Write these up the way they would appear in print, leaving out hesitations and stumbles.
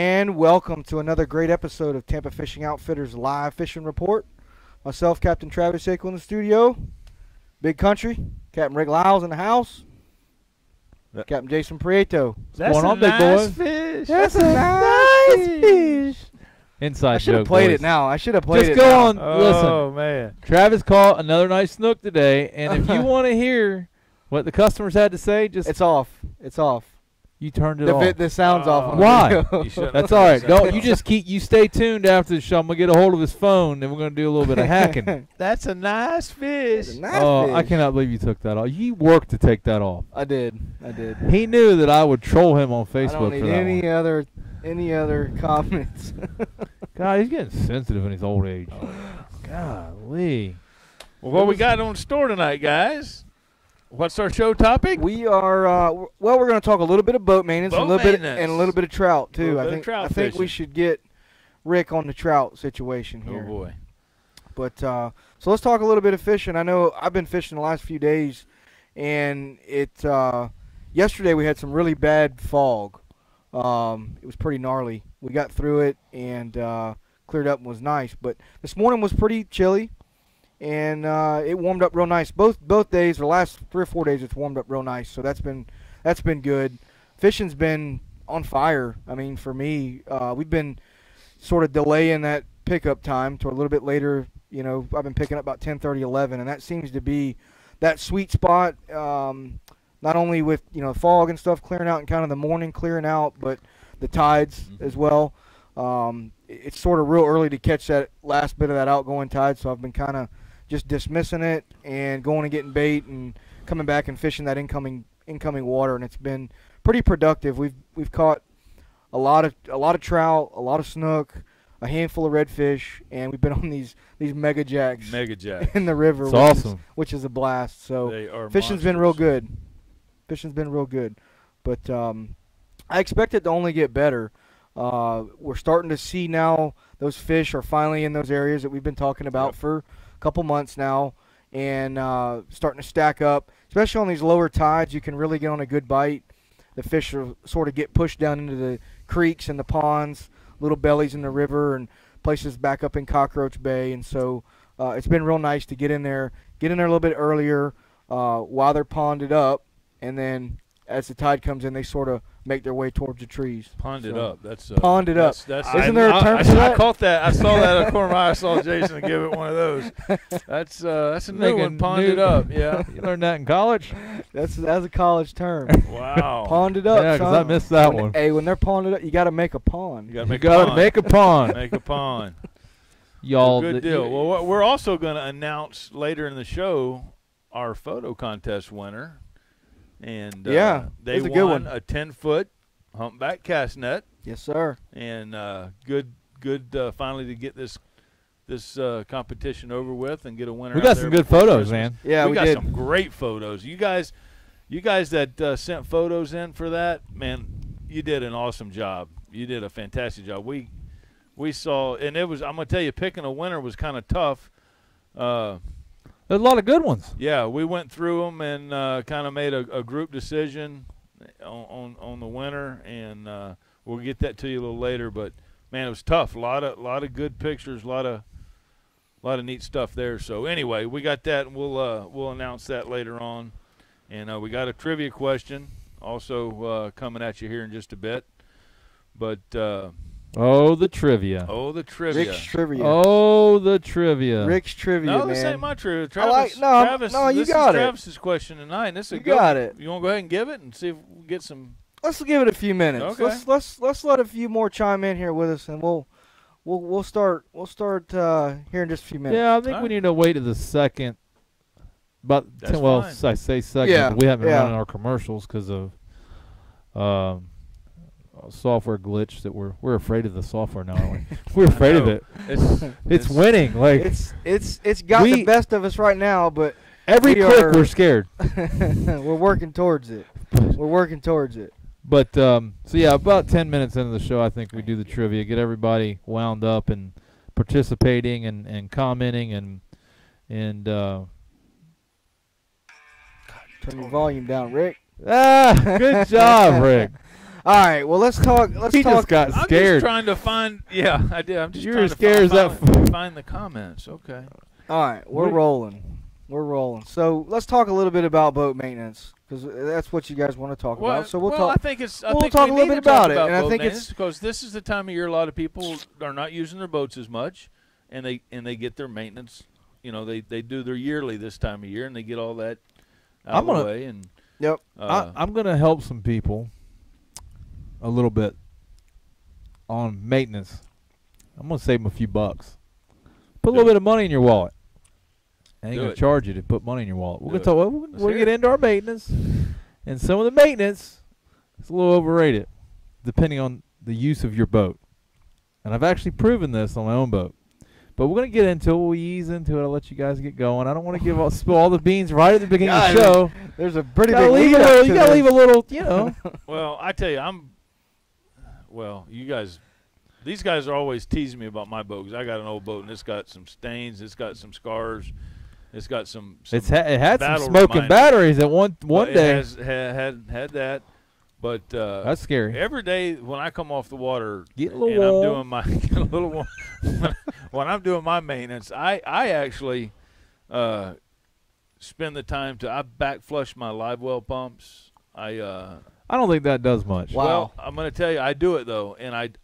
And welcome to another great episode of Tampa Fishing Outfitters Live Fishing Report. Myself, Captain Travis Yaeckel in the studio. Big Country, Captain Ric Liles in the house. Captain Jason Prieto. That's going on, nice big boy? fish. That's a nice fish. Inside I should have joke, played boys. it now. I should have played Just it go now. on. Oh, Listen, man. Travis caught another nice snook today, and if you want to hear what the customers had to say, just It's off. It's off. you turned it off. The sound's off. On the Why? video. You shouldn't That's have all right. said Don't that. you just you stay tuned after the show. I'm gonna get a hold of his phone, and we're gonna do a little bit of hacking. That's a nice fish. It's a nice Oh, I fish. cannot believe you took that off. You worked to take that off. I did. He knew that I would troll him on I don't Facebook need for that any other comments. one. God, he's getting sensitive in his old age. Golly. Well, what we got on store tonight, guys? What's our show topic? We are we're going to talk a little bit of boat maintenance, Boat and a little maintenance. bit and a little bit of trout too. Little I bit of think trout I think we fishing. should get Rick on the trout situation Oh, here. boy. But so let's talk a little bit of fishing. I know I've been fishing the last few days, and yesterday we had some really bad fog. It was pretty gnarly. We got through it and cleared up and was nice. But this morning was pretty chilly, and it warmed up real nice. Both days, the last 3 or 4 days, it's warmed up real nice. So that's been good. Fishing's been on fire. I mean, for me, we've been sort of delaying that pickup time to a little bit later. You know, I've been picking up about 10:30, 11, and that seems to be that sweet spot. Not only with fog and stuff clearing out and kind of the morning clearing out, but the tides as well. It's sort of real early to catch that last bit of that outgoing tide, so I've been kind of just dismissing it and going and getting bait and coming back and fishing that incoming water, and it's been pretty productive. We've caught a lot of trout, a lot of snook, a handful of redfish, and we've been on these mega jacks in the river. It's awesome. Which is a blast. So They are fishing's been real monsters. good. Fishing's been real good, but I expect it to only get better. We're starting to see now those fish are finally in those areas that we've been talking about for a couple months now, and starting to stack up. Especially on these lower tides, you can really get on a good bite. The fish will sort of get pushed down into the creeks and the ponds, little bellies in the river, and places back up in Cockroach Bay. And so it's been real nice to get in there a little bit earlier while they're ponded up. And then as the tide comes in, they sort of make their way towards the trees. Ponded So, up. That's ponded up. That's Isn't there a term for that? I caught that. I saw that at corner of my eye. I saw Jason give it one of those. That's a new one. Ponded up. Yeah. You learned that in college? That's a college term. Wow. Ponded up. Yeah, 'cause son. I missed that one. Hey, when they're ponded up, you got to make a pond. You got You gotta make a pond. Make a pond. Y'all. Good deal. Well, we're also going to announce later in the show our photo contest winner. And Yeah, they it's a won good one. a 10-foot humpback cast net. Yes, sir. And good finally to get this competition over with and get a winner. We out got there some good before photos, Christmas. man. Yeah, we got did. some great photos. You guys that sent photos in for that, man, you did an awesome job. You did a fantastic job. We saw, and it was. I'm gonna tell you, picking a winner was kind of tough. There's a lot of good ones. Yeah, we went through them and kind of made a group decision on the winner, and we'll get that to you a little later. But man, it was tough. A lot of good pictures, a lot of neat stuff there. So anyway, we got that, and we'll announce that later on. And we got a trivia question also coming at you here in just a bit. But Oh, the trivia. the trivia. Rick's trivia. Oh, the trivia. Rick's trivia, No, man. this ain't my trivia. I Travis, like- Travis, no, you this got is it. Travis's question tonight. And this is a You good got one. it. You want to go ahead and give it and see if we get some. Let's give it a few minutes. Okay. Let's let a few more chime in here with us, and we'll start here in just a few minutes. Yeah, I think All we right. need to wait to the second. But That's well, fine. I say second. Yeah, But we haven't yeah. run our commercials because of a software glitch that we're afraid of the software now. Aren't we? We're afraid of it. It's winning. Like It's got the best of us right now, but every we click are- we're scared. we're working towards it. But so yeah, about 10 minutes into the show, I think we do the trivia, get everybody wound up and participating and commenting and Turn your volume down, Rick. good job, Rick. All right. Well, let's talk. He just got I'm scared. just trying to find. Yeah, I did. I'm just You trying were to scared find the comments. Okay. All right, we're rolling. We're rolling. So let's talk a little bit about boat maintenance because that's what you guys want to talk about. So we'll talk. I think it's. I we'll think talk we a little need bit to talk about it, and I boat think maintenance it's because this is the time of year a lot of people are not using their boats as much, and they get their maintenance. You know, they do their yearly this time of year, and they get all that out of the way. And yep, I'm gonna help some people a little bit on maintenance. I'm gonna save them a few bucks. Put a little bit of money in your wallet. I ain't gonna charge you to put money in your wallet. We're gonna talk. We'll get into our maintenance, and some of the maintenance is a little overrated, depending on the use of your boat. And I've actually proven this on my own boat. But we're gonna get into it. We'll ease into it. I'll let you guys get going. I don't want to spill all the beans right at the beginning of the show. There's a pretty big lead You up to gotta this. leave a little, you know. Well, I tell you, you guys. These guys are always teasing me about my boat because I got an old boat and it's got some stains, it's got some scars, it's got some It had some battle smoking reminders. battery at one day. It has had that, but That's scary. every day when I come off the water Get a little and warm. I'm doing my get a little warm, when I'm doing my maintenance, I actually spend the time I back flush my live well pumps. I don't think that does much. Wow. Well, I'm going to tell you, I do it though, and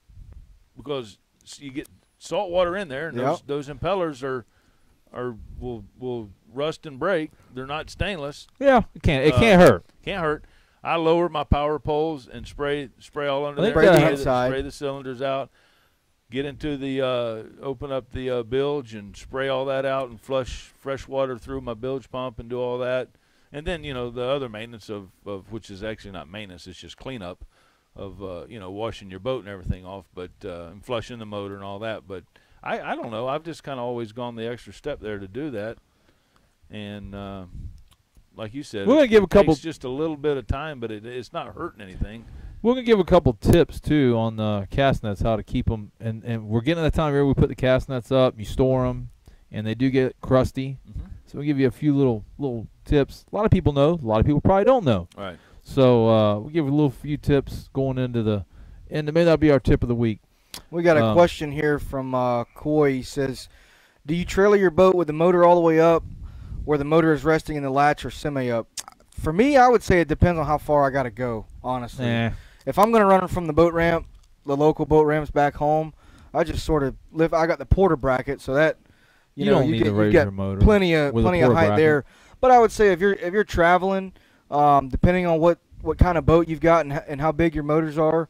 because you get salt water in there, and those impellers will rust and break. They're not stainless. Yeah, it can't hurt. Can't hurt. I lower my power poles and spray all under there. Spray the inside. Spray the cylinders out. Get into the open up the bilge and spray all that out and flush fresh water through my bilge pump and do all that. And then the other maintenance of which is actually not maintenance, it's just cleanup of washing your boat and everything off, but and flushing the motor and all that. But I don't know. I've just kind of always gone the extra step there to do that. And like you said, we're gonna give a couple. Takes just a little bit of time, but it's not hurting anything. We're gonna give a couple tips too on the cast nets, how to keep them. And we're getting to the time where we put the cast nets up, you store them, and they do get crusty. Mm-hmm. So we'll give you a few little tips. A lot of people know. A lot of people probably don't know. Right. So we'll give a few tips going into and maybe that'll be our tip of the week. We got a question here from Coy. He says, do you trailer your boat with the motor all the way up where the motor is resting in the latch or semi-up? For me, I would say it depends on how far I got to go, honestly. If I'm going to run it from the boat ramp, the local boat ramps back home, I just sort of lift. I got the porter bracket, so that you don't need to raise your motor plenty of height bracket there. But I would say if you're traveling, depending on what kind of boat you've got and how big your motors are,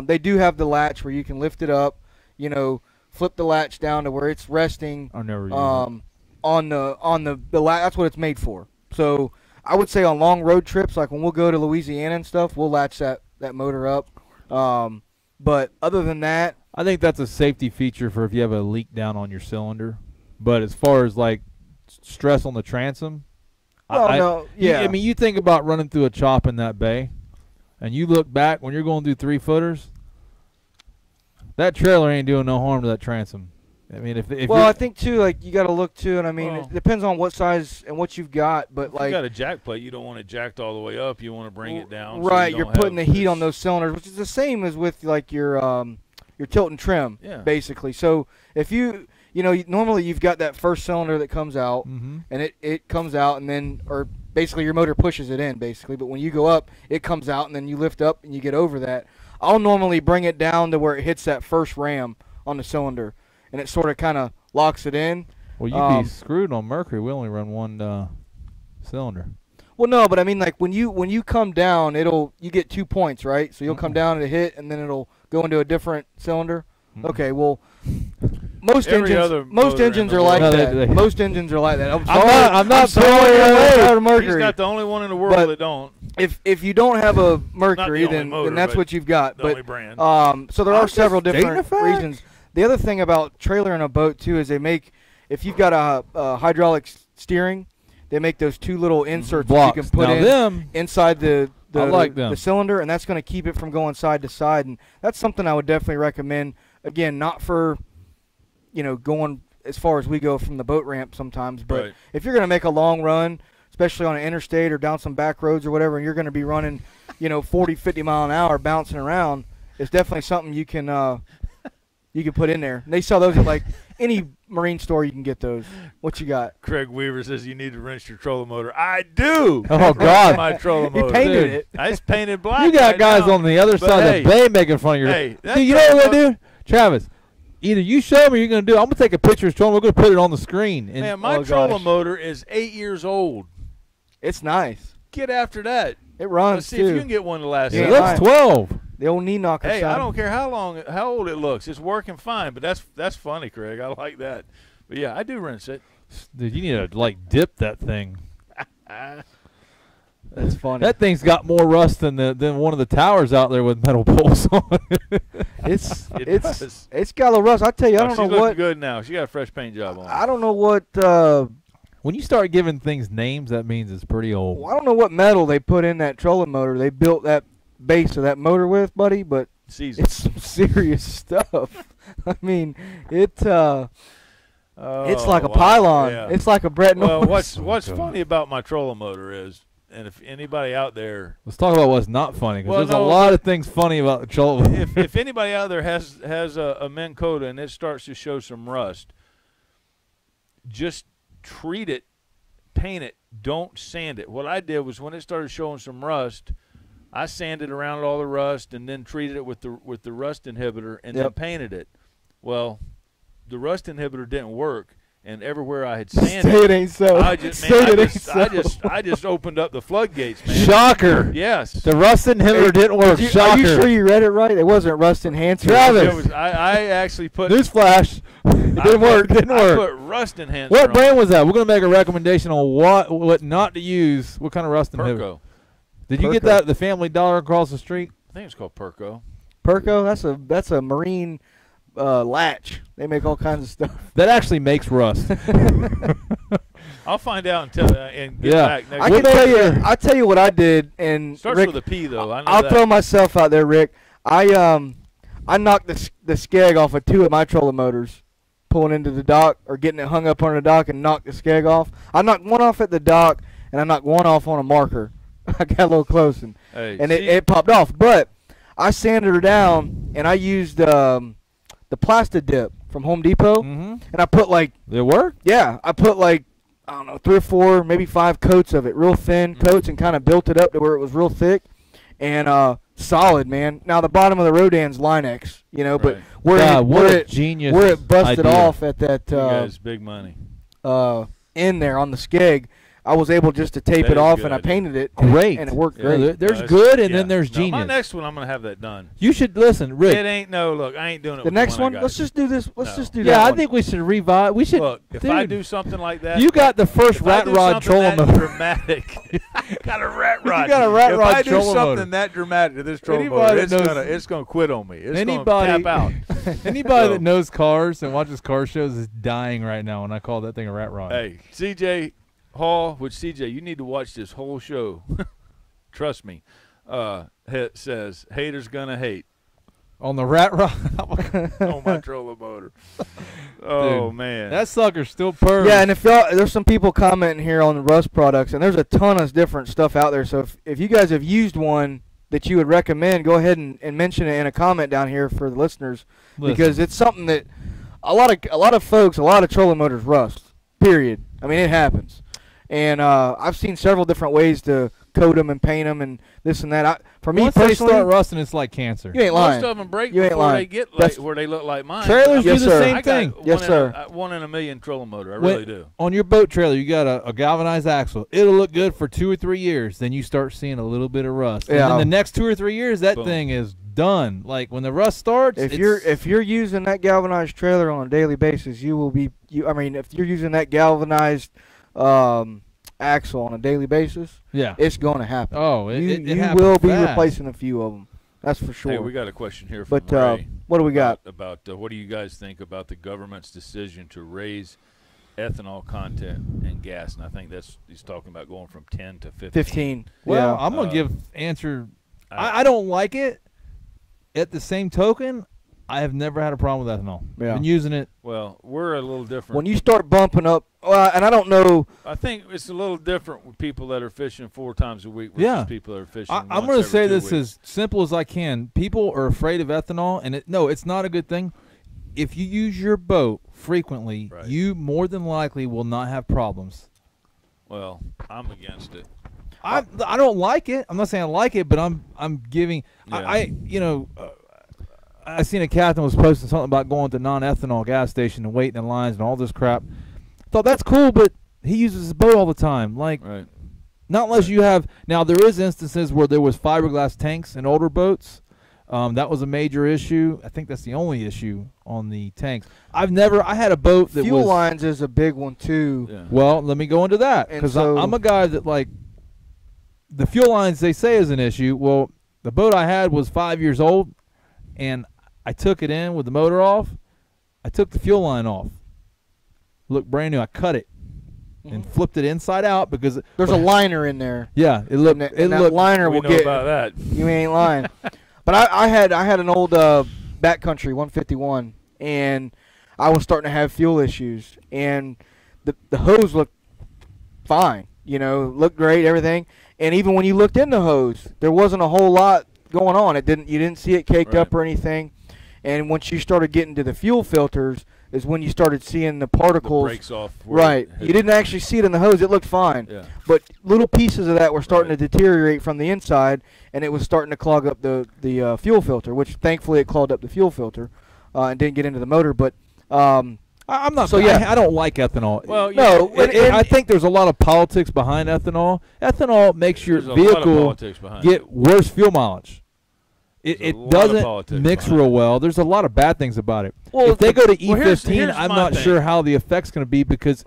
they do have the latch where you can lift it up, flip the latch down to where it's resting. I never use on the latch. That's what it's made for. So I would say on long road trips, like when we'll go to Louisiana and stuff, we'll latch that motor up. But other than that, I think that's a safety feature for if you have a leak down on your cylinder. But as far as like stress on the transom, no, yeah. I mean, you think about running through a chop in that bay, and you look back when you're going through 3-footers. That trailer ain't doing no harm to that transom. I mean, if I think too, like you got to look too, and I mean, it depends on what size and what you've got. But if you got a jack plate, you don't want it jacked all the way up. You want to bring it down. Right, so you're putting the heat on those cylinders, which is the same as with like your tilt and trim, basically. So if normally you've got that first cylinder that comes out, and it comes out, and then or basically your motor pushes it in, basically. But when you go up, it comes out, and then you lift up and you get over that. I'll normally bring it down to where it hits that first ram on the cylinder, and it sort of kind of locks it in. Well, you'd be screwed on Mercury. We only run one cylinder. Well, no, but I mean, like when you come down, you get 2 points, right? So you'll come down and hit, and then it'll go into a different cylinder. Okay, well, most engines are like that. Most engines are like that. I'm not throwing away Mercury. He's not the only one in the world that don't. If you don't have a Mercury, then that's what you've got. Only brand. So there are several different reasons. The other thing about trailering a boat too is if you've got a hydraulic steering, they make those 2 little inserts that you can put inside the cylinder, and that's going to keep it from going side to side. And that's something I would definitely recommend. Again, not for going as far as we go from the boat ramp sometimes, but if you're going to make a long run, especially on an interstate or down some back roads or whatever, and you're going to be running 40, 50 mile an hour bouncing around, it's definitely something you can put in there. And they sell those at like any marine store. You can get those. What you got? Craig Weaver says you need to rinse your trolling motor. I do. Oh, God. My trolling He motor. painted Dude. it. I just painted black. You got right guys now. on the other But side hey, of the bay making fun of your. Hey, that Dude, you know what we're trolling going to do? Travis, either you show me or you're going to do it. I'm going to take a picture of trolling. We're going to put it on the screen. And Man, my Oh, trolling gosh. motor is 8 years old. It's nice. Get after that. It runs Let's see if you too. can get one to last. it Yeah, looks right. 12. The old knee knocker. Hey, son. I don't care how old it looks. It's working fine. But that's funny, Craig. I like that. But yeah, I do rinse it. Dude, you need to, like, dip that thing. That's funny. That thing's got more rust than one of the towers out there with metal poles on it. it's It does. it's got a little rust. I tell you, I Oh, don't she's know looking what. good now. She got a fresh paint job on. I don't know what. When you start giving things names, that means it's pretty old. I don't know what metal they put in that trolling motor. They built that base of that motor with, buddy, but Season. it's some serious stuff. I mean, it's like a wow. pylon. Yeah. It's like a Brett Well, Norris. what's funny about my trolling motor is, and if anybody out there, Let's talk about what's not funny, because Well, there's no, a lot of things funny about the trolling. if anybody out there has a Minn Kota and it starts to show some rust, just treat it, paint it, don't sand it. What I did was when it started showing some rust, I sanded around all the rust and then treated it with the rust inhibitor and then Yep. painted it. Well, the rust inhibitor didn't work, and everywhere I had Say sanded, it ain't so. I just, Say man, it ain't so. I just opened up the floodgates, man. Shocker. Yes. The rust inhibitor didn't work. Are Shocker. you sure you read it right? It wasn't rust enhancer. Travis. I actually put Newsflash. It didn't work. Didn't I work. put rust enhancer What on brand was that? We're going to make a recommendation on what not to use. What kind of rust inhibitor? Perco. Did you get Perco. that at the Family Dollar across the street? I think it's called Perco. Perco, that's a marine latch. They make all kinds of stuff. That actually makes rust. I'll find out and get Yeah. back next I week. can tell you. I tell you what I did, and Starts Rick, with a P though. I know I'll that. throw myself out there, Rick. I knocked the skeg off of 2 of my trolling motors, pulling into the dock or getting it hung up on the dock, and knocked the skeg off. I knocked one off at the dock, and I knocked one off on a marker. I got a little close, and Hey, it popped off. But I sanded her down, and I used the Plasta Dip from Home Depot, Mm-hmm. and I put like It worked? I put like, I don't know, 3 or 4, maybe 5 coats of it, real thin coats, and kind of built it up to where it was real thick and solid, man. Now the bottom of the Rodan's Linex, but Right. where God, it, what where a it genius where it busted idea. off at that you guys, big money. in there on the skeg, I was able just to tape That it is off, good and I idea. painted it, Great. and it worked Yeah, great. There's No, good, and yeah. then there's No, genius. my next one, I'm gonna have that done. You should listen, Rick. It ain't look. I ain't doing it. The with next I one, got. let's just do this. Let's No. just do Yeah, that I one. think we should revive. We should. Look, if dude, I do something like that, you got the first if I rat do rod something trolling that motor. dramatic. got a rat rod. got a rat if rod I do trolling something motor. that dramatic to this trolling Anybody motor, that knows- it's gonna quit on me. It's Anybody- gonna tap out. Anybody So- that knows cars and watches car shows is dying right now when I call that thing a rat rod. Hey, CJ Hall, which CJ, you need to watch this whole show. Trust me. Says haters gonna hate On the rat rod. on my trolling motor. Oh Dude, man, That sucker's still purring. Yeah, and if y'all, there's some people commenting here on the Rust products, and there's a ton of different stuff out there. So if you guys have used one that you would recommend, go ahead and mention it in a comment down here for the listeners, Listen, because it's something that a lot of folks, a lot of trolling motors rust. Period. I mean, it happens, and I've seen several different ways to coat them and paint them and this and that. For me once they personally, start rusting, it's like cancer. you ain't lying. most of them break You ain't before lying. they get That's- where they look like mine. Trailers do the same I got thing. Yes, one sir. In 1 in a million trolling motor. I When- really do. On your boat trailer, you got a galvanized axle. It'll look good for 2 or 3 years. Then you start seeing a little bit of rust. Yeah. And then the next 2 or 3 years, that Boom. thing is done. Like when the rust starts, If it's- you're using that galvanized trailer on a daily basis, you will be. I mean, if you're using that galvanized axle on a daily basis, yeah. it's going to happen. Oh, you happens will be fast. replacing a few of them. That's for sure. Hey, we got a question here from but Ray what do we got? about what do you guys think about the government's decision to raise ethanol content in gas? And I think he's talking about going from 10 to 15. 15. Well, yeah. I'm gonna give answer. I don't like it. At the same token, I have never had a problem with ethanol. Yeah. Been using it. Well, we're a little different. When you start bumping up, and I don't know. I think it's a little different with people that are fishing 4 times a week versus people that are fishing I'm going to say this weeks. as simple as I can. People are afraid of ethanol, and it's not a good thing. If you use your boat frequently, Right. you more than likely will not have problems. Well, I'm against it. I don't like it. I'm not saying I like it, but I'm giving. Yeah. I seen a captain was posting something about going to non-ethanol gas station and waiting in lines and all this crap. Thought that's cool, but he uses his boat all the time. Like, Right. not unless you have. Now there is instances where there was fiberglass tanks in older boats. That was a major issue. I think that's the only issue on the tanks. I had a boat that Fuel was. lines is a big one too. Yeah. Well, let me go into that And because so- I'm a guy that like the fuel lines they say is an issue. Well, the boat I had was 5 years old, and I took it in with the motor off. I took the fuel line off. Looked brand new. I cut it and flipped it inside out because There's a liner in there. yeah, it looked And that liner We will know get. about that. You ain't lying. But I had an old backcountry 151, and I was starting to have fuel issues, and the hose looked fine. Looked great, everything. And even when you looked in the hose, there wasn't a whole lot going on. You didn't see it caked up or anything. And once you started getting to the fuel filters, is when you started seeing the particles. The breaks off. where Right. it You didn't actually see it in the hose. It looked fine. Yeah. But little pieces of that were starting Right. to deteriorate from the inside, and it was starting to clog up the fuel filter, which thankfully it clogged up the fuel filter and didn't get into the motor. But I'm not. So, yeah. I don't like ethanol. Well, No, I think there's a lot of politics behind ethanol. Ethanol makes your There's a lot of vehicle politics behind get worse fuel mileage. There's a It lot of doesn't politics mix behind real well. There's a lot of bad things about it. Well, if they go to E15, well, here's I'm my not thing. sure how the effect's going to be because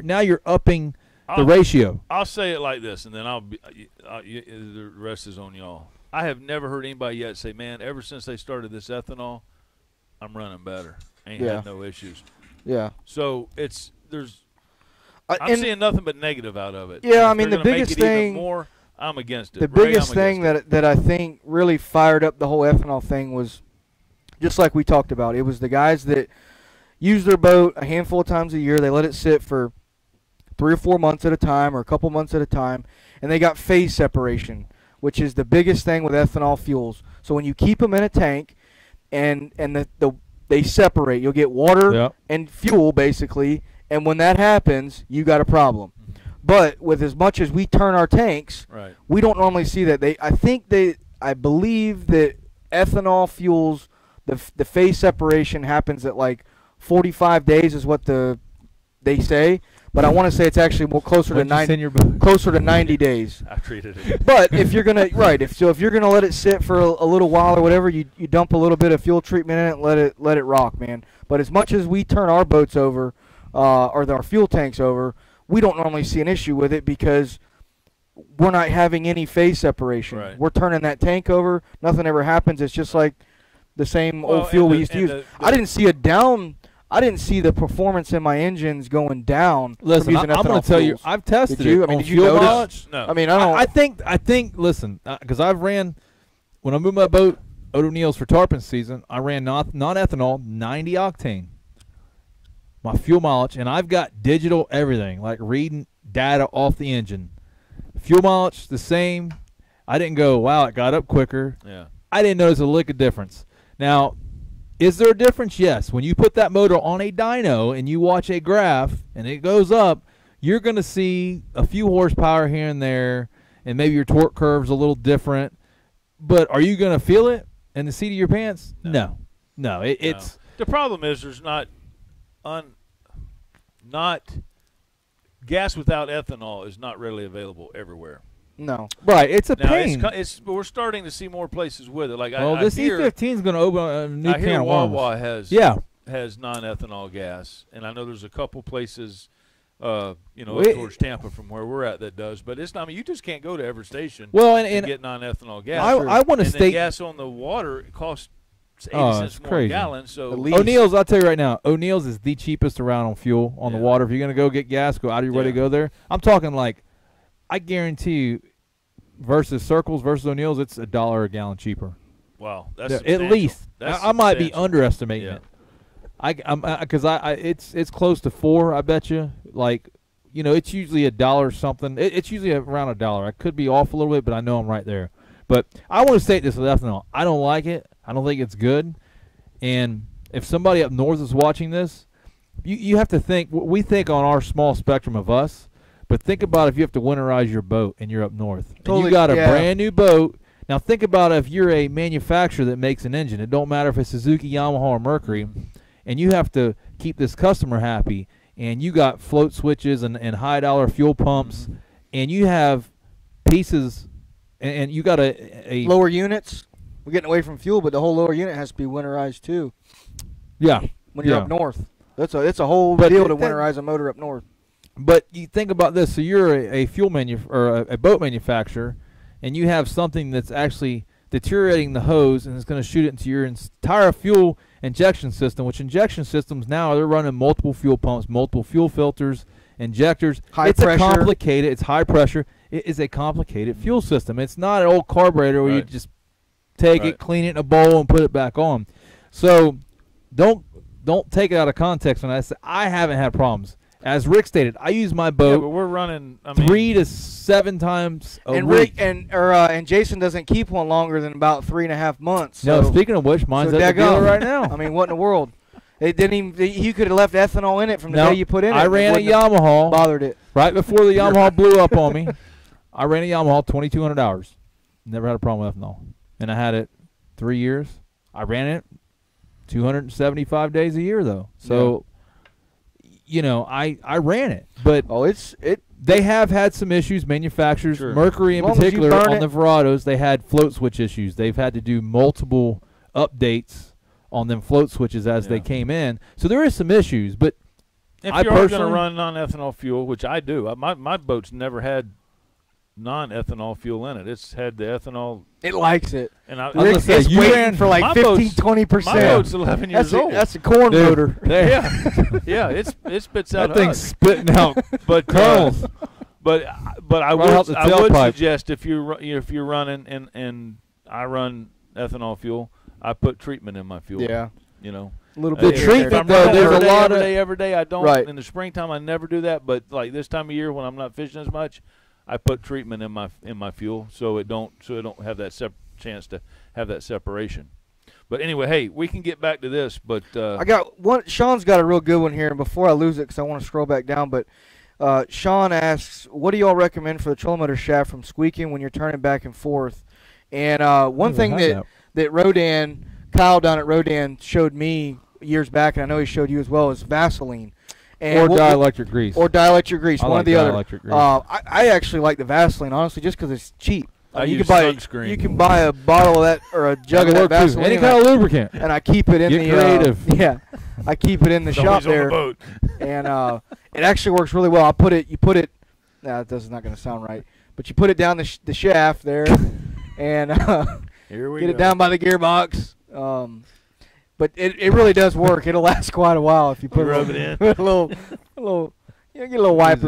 now you're upping the I'll- ratio. I'll say it like this, and then the rest is on y'all. I have never heard anybody yet say, "Man, ever since they started this ethanol, I'm running better. Ain't had no issues." yeah. So I'm seeing nothing but negative out of it. Yeah, And I if mean, they're the gonna biggest make it thing- even more, I'm against it. The Ray, biggest I'm thing against that I think really fired up the whole ethanol thing was just like we talked about. It was the guys that use their boat a handful of times a year. They let it sit for 3 or 4 months at a time or a couple months at a time, and they got phase separation, which is the biggest thing with ethanol fuels. So when you keep them in a tank and they separate, you'll get water Yep. and fuel basically, and when that happens, you got a problem. But with as much as we turn our tanks, Right. we don't normally see that. I believe that ethanol fuels, the phase separation happens at like 45 days is what they say. But I want to say it's actually more closer to What'd you 90 send your boat? closer to 90 days. I treated it. But if you're gonna if you're gonna let it sit for a little while or whatever, you dump a little bit of fuel treatment in it, and let it rock, man. But as much as we turn our boats over, or our fuel tanks over, we don't normally see an issue with it because we're not having any phase separation. Right. We're turning that tank over, nothing ever happens. It's just like the same Well, old fuel and we the- used to and use. the- I didn't see I didn't see the performance in my engines going down. Listen, from using I'm going ethanol to tell you, fuels. I've tested Did you? it I mean, on did you fuel notice? mileage. No. I mean, I don't. I think. Listen, because I've ran when I moved my boat O'Neill's for tarpon season. I ran not ethanol, 90 octane. My fuel mileage, and I've got digital everything, like reading data off the engine. Fuel mileage the same. I didn't go, wow, it got up quicker. Yeah. I didn't notice a lick of difference. Now, is there a difference? Yes. When you put that motor on a dyno and you watch a graph and it goes up, you're going to see a few horsepower here and there, and maybe your torque curve's a little different. But are you going to feel it in the seat of your pants? No. It's The problem is there's not gas without ethanol is not readily available everywhere. No. right. It's a Now pain. we're starting to see more places with it. Like Well, I this hear, E15 is going to open a new I hear can of worms. Wawa has non-ethanol gas, and I know there's a couple places, up towards Tampa from where we're at that does. But it's not. I mean, you just can't go to every station Well, and and get non-ethanol gas. I want to and then state gas on the water it costs 80 Oh, cents it's more crazy. a gallon. So At least. O'Neill's, I'll tell you right now, O'Neill's is the cheapest around on fuel on the Yeah. water. If you're going to go get gas, go out of your way to Yeah. go there. I'm talking like, I guarantee you, versus Circles versus O'Neill's, it's $1 a gallon cheaper. Wow, that's At substantial. least. That's I might be substantial. underestimating Yeah. it. Because it's close to 4. I bet you. Like, it's usually $1 something. It's usually around $1. I could be off a little bit, but I know I'm right there. But I want to say this with ethanol. I don't like it. I don't think it's good. And if somebody up north is watching this, you have to think. We think on our small spectrum of us, but think about if you have to winterize your boat and you're up north. And you got a brand new boat. Now think about if you're a manufacturer that makes an engine. It don't matter if it's Suzuki, Yamaha, or Mercury, and you have to keep this customer happy. And you got float switches and high dollar fuel pumps, and you have pieces, and you got a lower units. We're getting away from fuel, but the whole lower unit has to be winterized too. Yeah, when you're up north, it's a whole deal to winterize a motor up north. But you think about this: so you're a fuel or a boat manufacturer, and you have something that's actually deteriorating the hose, and it's going to shoot it into your entire fuel injection system, which injection systems now they're running multiple fuel pumps, multiple fuel filters, injectors. High pressure. It's high pressure. It is a complicated fuel system. It's not an old carburetor where you just take it, clean it in a bowl, and put it back on. So don't take it out of context when I say I haven't had problems. As Rick stated, I use my boat. Yeah, but we're running 3 to 7 times a and week. Rick and Jason doesn't keep one longer than about 3.5 months. So, no, speaking of which, mine's at the dealer right now. I mean, what in the world? It didn't even. You could have left ethanol in it from the day you put in it. I ran a Yamaha. Bothered it Right before the Yamaha blew up on me. I ran a Yamaha 2,200 hours. Never had a problem with ethanol, and I had it 3 years. I ran it 275 days a year though. So. Yeah. I ran it, but they have had some issues. Manufacturers, Mercury in particular, on the Verados, they had float switch issues. They've had to do multiple updates on them float switches as they came in. So there is some issues, but if you're going to run non-ethanol fuel, which I do, my boat's never had non-ethanol fuel in it. It's had the ethanol. It likes it. And I was waiting for like 15-20%. My boat's 11 years old. That's a corn motor. Yeah, it spits out. That thing's spitting out kernels. But I would suggest if you're running and I run ethanol fuel, I put treatment in my fuel. Yeah. A little bit. The treatment though, there's a lot of every day. I don't. Right. In the springtime, I never do that. But like this time of year when I'm not fishing as much, I put treatment in my fuel so it don't have that chance to have that separation. But anyway, hey, we can get back to this. But I got one. Sean's got a real good one here, and before I lose it, because I want to scroll back down. But Sean asks, "What do y'all recommend for the trolling motor shaft from squeaking when you're turning back and forth?" And one thing that Rodan, Kyle down at Rodan showed me years back, and I know he showed you as well, is Vaseline. And or dielectric grease. Or dielectric grease, one or the other. Grease. I actually like the Vaseline, honestly, just because it's cheap. You can buy sunscreen. You can buy a bottle of that or a jug of that Vaseline. Any kind of lubricant. And I keep it in creative. I keep it in the shop there. On the boat. And it actually works really well. You put it. Nah, that's not going to sound right. But you put it down the shaft there, and here we get go. it down by the gearbox. But it really does work. It'll last quite a while if you put rub it in. a little. You get a little wipe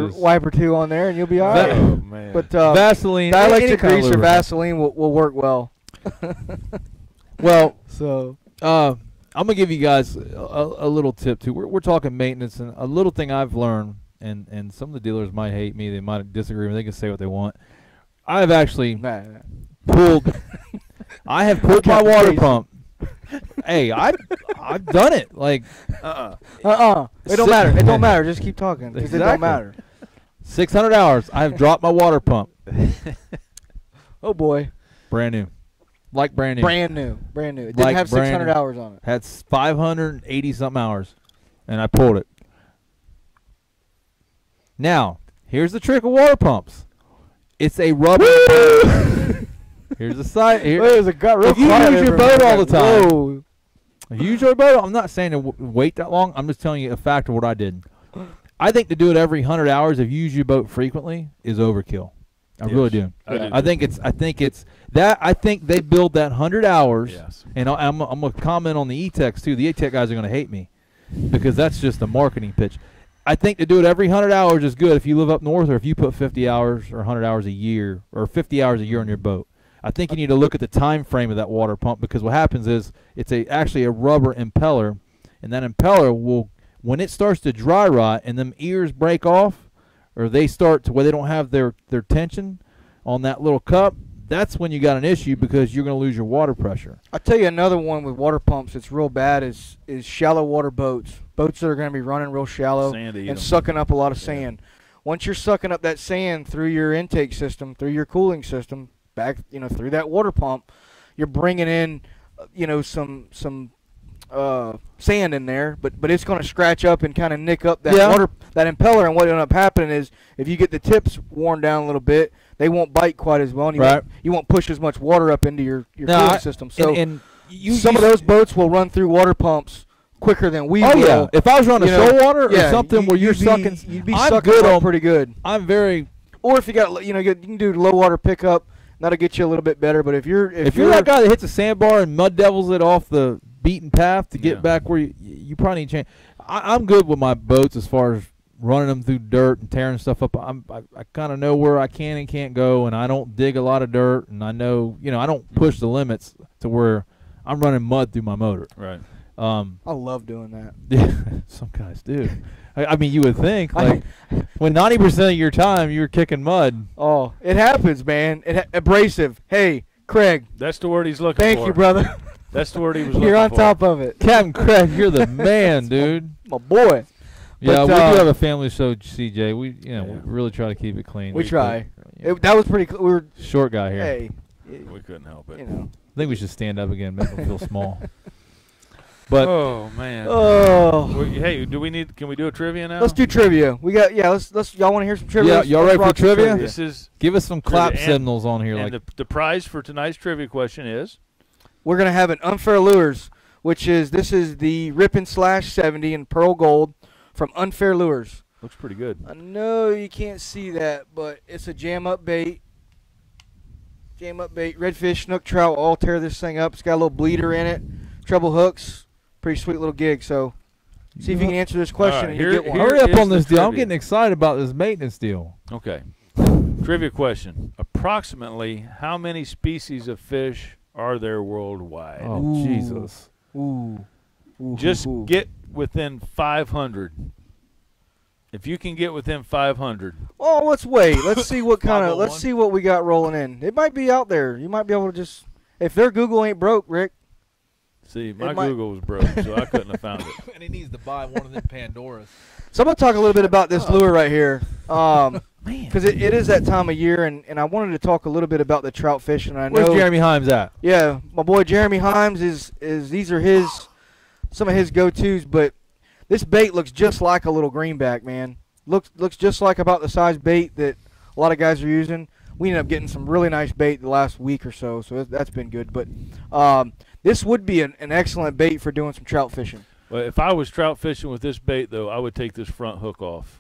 or two on there, and you'll be all right. Oh man! But Vaseline, dielectric grease or Vaseline will work well. Well, so I'm gonna give you guys a little tip too. We're talking maintenance, and a little thing I've learned, and some of the dealers might hate me. They might disagree. They can say what they want. I've actually pulled. I have pulled my water pump. Hey, I've done it. Like, It don't matter. It don't matter. Just keep talking. Because it don't matter. 600 hours. I have dropped my water pump. Oh boy. Brand new. Like brand new. Brand new. It didn't have 600 hours on it. Had 580 something hours, and I pulled it. Now, here's the trick of water pumps. It's a rubber. Here's the side. If you use your boat all the time, if you use your boat, I'm not saying to wait that long. I'm just telling you a fact of what I did. I think to do it every 100 hours, if you use your boat frequently, is overkill. I really do. I think they build that 100 hours. Yes. And I'm gonna comment on the E-Techs too. The E-Tech guys are gonna hate me because that's just a marketing pitch. I think to do it every 100 hours is good if you live up north, or if you put 50 hours or 100 hours a year or 50 hours a year on your boat. I think you need to look at the time frame of that water pump, because what happens is it's actually a rubber impeller, and that impeller will, when it starts to dry rot and them ears break off, or they start to where they don't have their tension on that little cup, that's when you got an issue, because you're going to lose your water pressure. I'll tell you another one with water pumps that's real bad is shallow water boats. Boats that are going to be running real shallow and sucking up a lot of sand. Once you're sucking up that sand through your intake system, through your cooling system, back, through that water pump, you're bringing in, some sand in there, but it's going to scratch up and kind of nick up that water, that impeller. And what will end up happening is, if you get the tips worn down a little bit, they won't bite quite as well, and you won't push as much water up into your cooling system. So some of those boats will run through water pumps quicker than we will. Oh yeah, if I was running shoal water or something where you're sucking, you'd be sucking up pretty good. I'm very. Or if you got, you can do low water pickup. That'll get you a little bit better. But if you're that guy that hits a sandbar and mud devils it off the beaten path to get back where you probably need to change. I'm good with my boats as far as running them through dirt and tearing stuff up. I kind of know where I can and can't go, and I don't dig a lot of dirt, and I know, I don't push the limits to where I'm running mud through my motor. Right. I love doing that. Yeah, some guys do. I mean, you would think, like, when 90% of your time you're kicking mud. Oh, it happens, man. Abrasive. Hey, Craig. That's the word he's looking for. Thank you, brother. That's the word he was looking for. You're on top of it. Captain Craig, you're the man, dude. My boy. Yeah, we do have a family show, CJ. We really try to keep it clean. We try. That was pretty. We were short guy here. Hey, we couldn't help it. I think we should stand up again, make him feel small. But oh man. Oh. Hey, can we do a trivia now? Let's do trivia. We got let's y'all want to hear some trivia? Yeah, y'all ready for trivia? Give us some clap signals on here. And the prize for tonight's trivia question is, we're gonna have an Unfair Lures, this is the Rip & Slash 70 in pearl gold from Unfair Lures. Looks pretty good. I know you can't see that, but it's a jam up bait. Redfish, snook, trout all tear this thing up. It's got a little bleeder in it. Treble hooks. Pretty sweet little gig. So see if you can answer this question and you get one. Hurry up on this deal. I'm getting excited about this maintenance deal. Okay. Trivia question. Approximately how many species of fish are there worldwide? Oh, Jesus. Just get within 500. If you can get within 500. Oh, let's wait. Let's see what let's see what we got rolling in. It might be out there. You might be able to just, if their Google ain't broke, Rick. See, my Google was broke, so I couldn't have found it. And he needs to buy one of them Pandoras. So I'm going to talk a little bit about this lure right here. Because it is that time of year, and I wanted to talk a little bit about the trout fishing. Where's Jeremy Himes at? Yeah, my boy Jeremy Himes these are some of his go-tos, but this bait looks just like a little greenback, man. Looks just like about the size bait that a lot of guys are using. We ended up getting some really nice bait the last week or so that's been good. But this would be an excellent bait for doing some trout fishing. Well, if I was trout fishing with this bait, though, I would take this front hook off.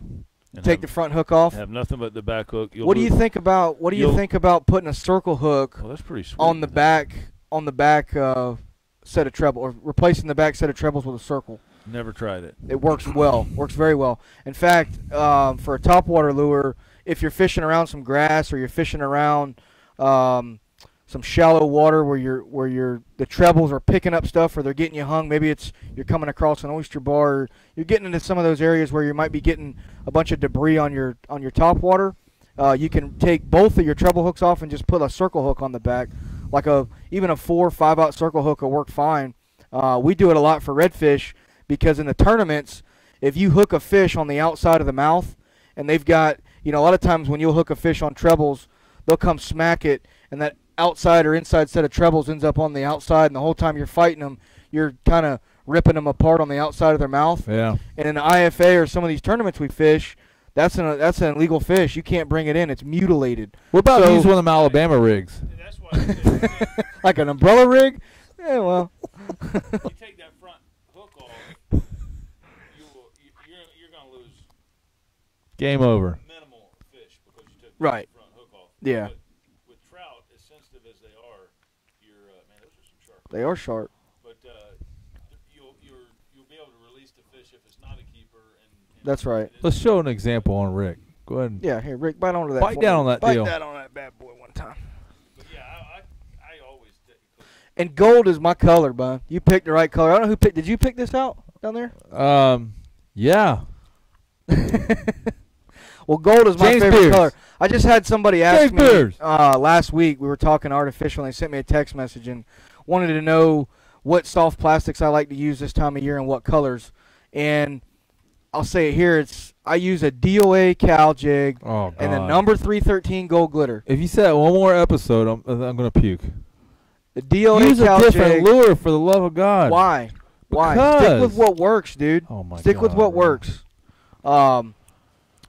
Take the front hook off? Have nothing but the back hook. What do you think about putting a circle hook that's pretty sweet, on the back set of treble, or replacing the back set of trebles with a circle? Never tried it. It works well. Works very well. In fact, for a topwater lure, if you're fishing around some grass or you're fishing around some shallow water where the trebles are picking up stuff or they're getting you hung, maybe you're coming across an oyster bar, or you're getting into some of those areas where you might be getting a bunch of debris on your topwater, you can take both of your treble hooks off and just put a circle hook on the back, like even a 4 or 5 out circle hook will work fine. We do it a lot for redfish, because in the tournaments, if you hook a fish on the outside of the mouth, and they've got, a lot of times when you'll hook a fish on trebles, they'll come smack it, and that outside or inside set of trebles ends up on the outside, and the whole time you're fighting them, you're kind of ripping them apart on the outside of their mouth. Yeah. And in the IFA or some of these tournaments we fish, that's an illegal fish. You can't bring it in. It's mutilated. What about use one of them Alabama rigs? That's why like an umbrella rig? Yeah, well. You take that front hook off, you're going to lose game over. Minimal fish because you took the front hook off. Yeah. But with trout, as sensitive as they are, man, those are some sharp. They are sharp. But you'll be able to release the fish if it's not a keeper. And that's right. Let's show an example on Rick. Go ahead. Yeah, here, Rick, bite onto that. Bite down on that deal. Bite that on that bad boy one time. But yeah, And gold is my color, bud. You picked the right color. I don't know who picked. Did you pick this out down there? Yeah. Well, gold is my James favorite Beers. color. I just had somebody ask James me Beers. last week. We were talking artificial, and they sent me a text message and wanted to know what soft plastics I like to use this time of year and what colors. And I'll say it here. I use a DOA cow jig Oh, and the God. number 313 gold glitter. If you say that one more episode, I'm going to puke. The DOA Use a cow different jig. lure, for the love of God. Why? Why? Because. Stick with what works, dude. Oh, my Stick with God, what bro. works.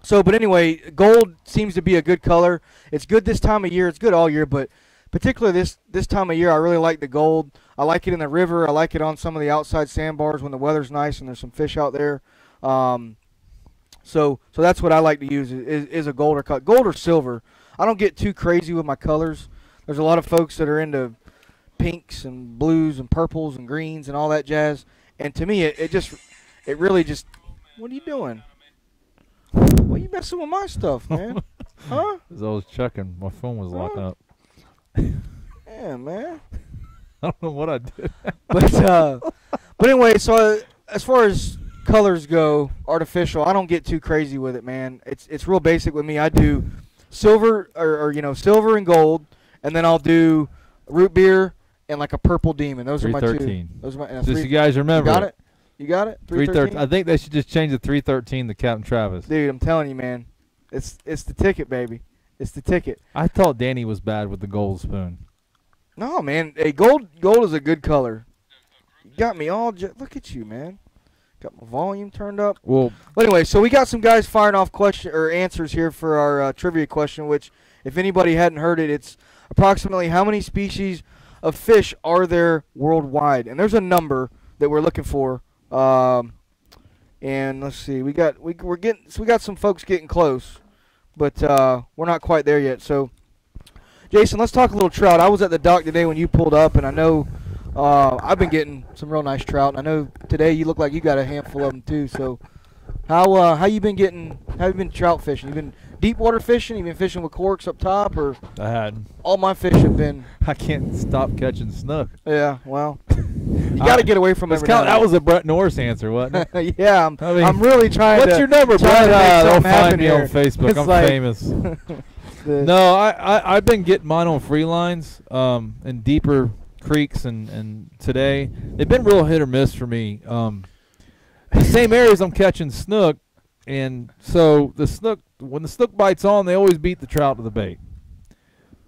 But anyway, gold seems to be a good color. It's good this time of year. It's good all year, but particularly this time of year, I really like the gold. I like it in the river. I like it on some of the outside sandbars when the weather's nice and there's some fish out there. So that's what I like to use is a gold or gold or silver. I don't get too crazy with my colors. There's a lot of folks that are into pinks and blues and purples and greens and all that jazz. And to me, it really just. What are you doing? What are you messing with my stuff, man? Huh? As I was checking, my phone was locking up. Yeah, man. I don't know what I did. But anyway, so as far as colors go, artificial, I don't get too crazy with it, man. It's real basic with me. I do silver or silver and gold, and then I'll do root beer and like a purple demon. Those are my two. 313. Those are my. Just you guys remember. You got it. You got it. 313. I think they should just change the 313 to Captain Travis. Dude, I'm telling you, man. It's the ticket, baby. It's the ticket. I thought Danny was bad with the gold spoon. No, man. Hey, gold is a good color. You got me all. Look at you, man. Got my volume turned up. Well, Anyway, so we got some guys firing off question or answers here for our trivia question. Which, if anybody hadn't heard it, it's approximately how many species of fish are there worldwide? And there's a number that we're looking for. And let's see, we got some folks getting close, but we're not quite there yet. So, Jason, let's talk a little trout. I was at the dock today when you pulled up, and I know I've been getting some real nice trout. And I know today you look like you got a handful of them too. So, how you been getting? How you been trout fishing? You been deep water fishing? You been fishing with corks up top, or I had. all my fish have been? I can't stop catching snook. Yeah, well, you got to get away from every now and That was a Brett Norris answer, wasn't it? yeah, I'm really trying What's to. your number, trying Brett? to make Don't something happen find me on here. Facebook. It's I'm like- famous. No, I've been getting mine on free lines in deeper creeks, and today they've been real hit or miss for me. The same areas I'm catching snook, and so when the snook bites on, they always beat the trout to the bait.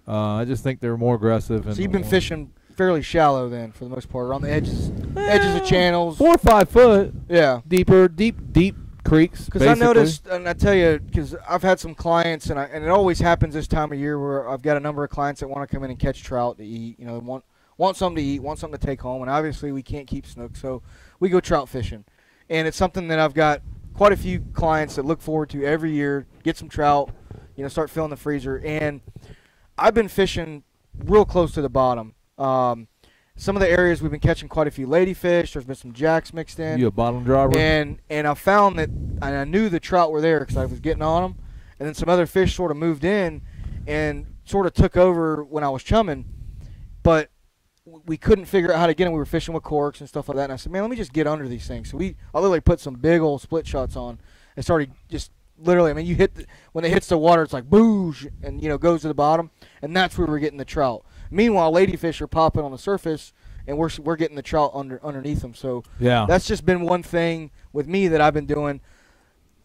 I just think they're more aggressive. So you've been fishing fairly shallow then, for the most part, around the edges of channels. 4 or 5 foot. Yeah. Deep creeks. Because I noticed, and I tell you, because I've had some clients, and it always happens this time of year where I've got a number of clients that want to come in and catch trout to eat. Want something to eat, want something to take home, and obviously we can't keep snook, so we go trout fishing. And it's something that I've got quite a few clients that look forward to every year. Get some trout, start filling the freezer. And I've been fishing real close to the bottom. Some of the areas we've been catching quite a few ladyfish. There's been some jacks mixed in. You a bottom dropper? And I found that, and I knew the trout were there because I was getting on them. And then some other fish sort of moved in and sort of took over when I was chumming. But we couldn't figure out how to get them. We were fishing with corks and stuff like that. And I said, man, let me just get under these things. So I literally put some big old split shots on and started just literally, when it hits the water, it's like boosh and, goes to the bottom. And that's where we're getting the trout. Meanwhile, ladyfish are popping on the surface, and we're getting the trout underneath them. So yeah, that's just been one thing with me that I've been doing.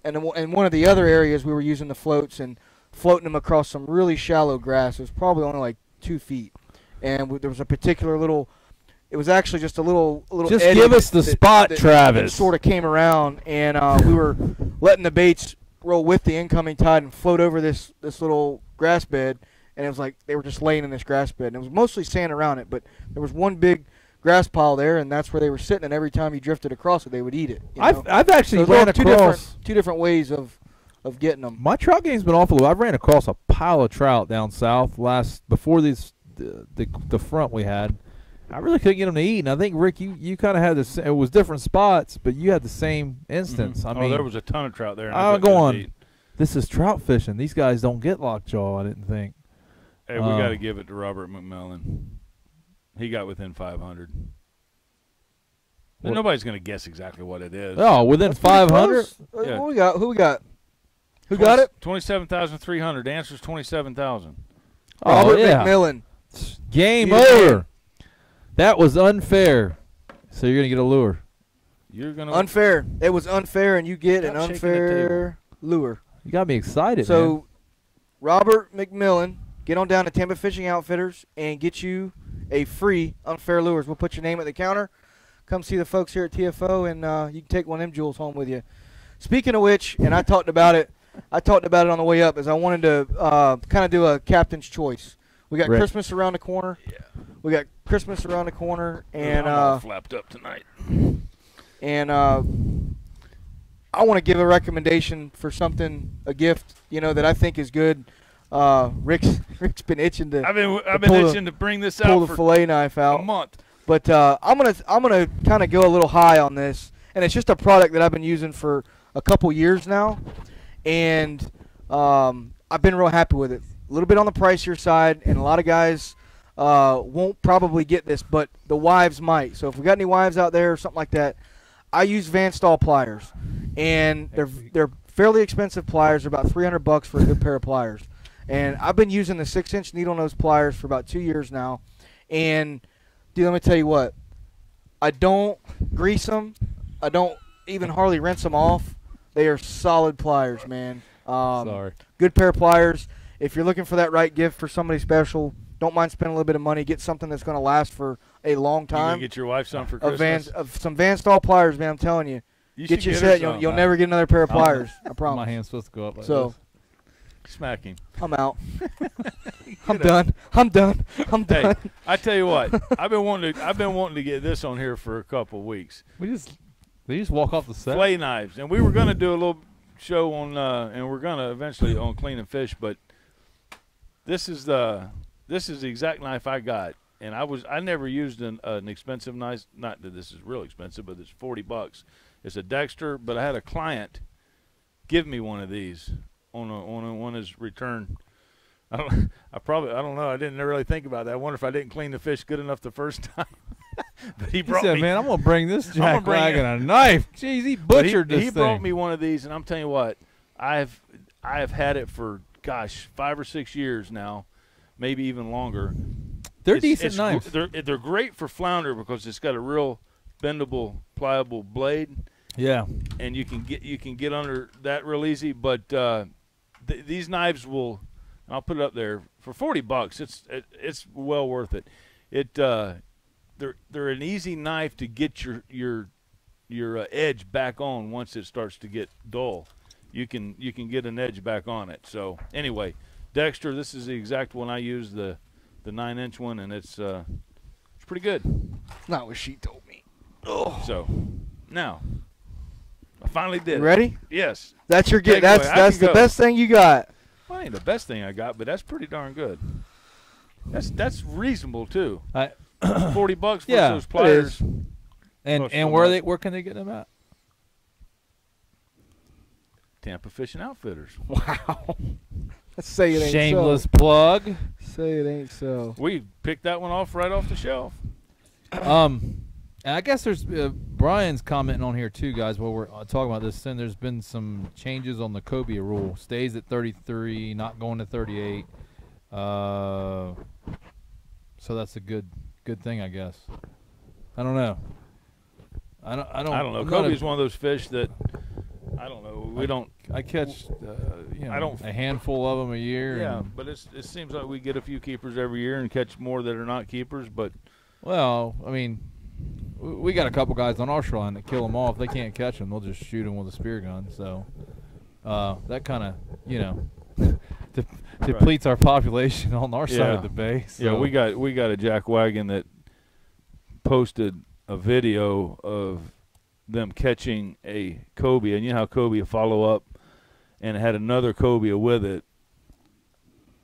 And in one of the other areas, we were using the floats and floating them across some really shallow grass. It was probably only like 2 feet. And there was a particular little – it was actually just a little just eddy give us the spot, that Travis. sort of came around, and we were letting the baits roll with the incoming tide and float over this little grass bed. And it was like they were just laying in this grass bed. And it was mostly sand around it, but there was one big grass pile there, and that's where they were sitting. And every time you drifted across it, they would eat it. I've actually so ran across two different ways of getting them. My trout game's been awful. I've ran across a pile of trout down south before the front we had. I really couldn't get them to eat, and I think Rick, you kind of had this. It was different spots, but you had the same instance. Mm-hmm. I mean, there was a ton of trout there. I'm going. This is trout fishing. These guys don't get lockjaw. I didn't think. Hey, we got to give it to Robert McMillan. He got within 500. Nobody's going to guess exactly what it is. Oh, within 500? Yeah. Who we got? Who got it? 27,300. The answer's 27,000. Oh, Robert yeah. McMillan. Game You over. That was unfair. So you're going to get a lure. You're going to Unfair. It was unfair, and you get Stop an shaking the unfair lure. You got me excited, So, man. Robert McMillan, get on down to Tampa Fishing Outfitters and get you a free unfair lures. We'll put your name at the counter. Come see the folks here at TFO, and you can take one of them jewels home with you. Speaking of which, and I talked about it on the way up, is I wanted to kind of do a captain's choice. We got Rick. Christmas around the corner. Yeah. We got Christmas around the corner, and I'm all flapped up tonight. and I want to give a recommendation for something, a gift, that I think is good. Rick's been itching to. I've been pull itching to bring this pull out the for fillet knife out. a month. But I'm gonna kind of go a little high on this, and it's just a product that I've been using for a couple years now, and I've been real happy with it. A little bit on the pricier side, and a lot of guys won't probably get this, but the wives might. So if we got any wives out there or something like that, I use Van Stahl pliers, and they're fairly expensive pliers. They're about $300 for a good pair of pliers, and I've been using the 6-inch needle nose pliers for about 2 years now, and dude, let me tell you what. I don't grease them. I don't even hardly rinse them off. They are solid pliers, man. Sorry. Good pair of pliers. If you're looking for that right gift for somebody special, don't mind spending a little bit of money. Get something that's going to last for a long You time. gonna get your wife some for Christmas? Some Van Stahl pliers, man. I'm telling you. You Get should your her set. some. You'll never get another pair of pliers. I My promise. hand's supposed to go up like So this. Smack him. I'm out. I'm done. I'm done. I'm Hey, done. I tell you what, I've been wanting to get this on here for a couple of weeks. They just walk off the set? Flay knives, and we were going to do a little show on, and we're going to eventually on Clean and Fish, but this is the exact knife I got, and I never used an expensive knife. Not that this is real expensive, but it's $40. It's a Dexter, but I had a client give me one of these on his return. I don't know. I didn't really think about that. I wonder if I didn't clean the fish good enough the first time. But he said, man, I'm going to bring this jackwagon a knife. Jeez, he butchered this thing. He brought me one of these, and I'm telling you what, I have had it for, 5 or 6 years now, maybe even longer. They're decent knives. They're great for flounder because it's got a real bendable, pliable blade. Yeah. And you can get under that real easy. But these knives will, I'll put it up there for $40. It's well worth it. They're an easy knife to get your edge back on once it starts to get dull. You can get an edge back on it. So anyway, Dexter, this is the exact one I use, the 9-inch one, and it's pretty good. Not what she told me. Oh. So now I finally did. You ready? Yes. That's your gift. Takeaway. That's the best thing you got. Well, ain't the best thing I got, but that's pretty darn good. That's reasonable too. $40 for those pliers. And where can they get them at? Tampa Fishing Outfitters. Wow. Let's say it ain't Shameless so. plug. Say it ain't so. We picked that one off right off the shelf. And I guess there's Brian's commenting on here too, guys. While we're talking about this, then there's been some changes on the cobia rule. Stays at 33, not going to 38. So that's a good thing, I guess. I don't know. I don't know. Cobia is one of those fish that I don't know. I catch a handful of them a year. Yeah, but it seems like we get a few keepers every year and catch more that are not keepers. But well, I mean, we got a couple guys on our shoreline that kill them off. They can't catch them; they'll just shoot them with a spear gun. So that kind of depletes our population on our side of the bay. So. Yeah, we got a jackwagon that posted a video of them catching a cobia, and you know how cobia follow up, and it had another cobia with it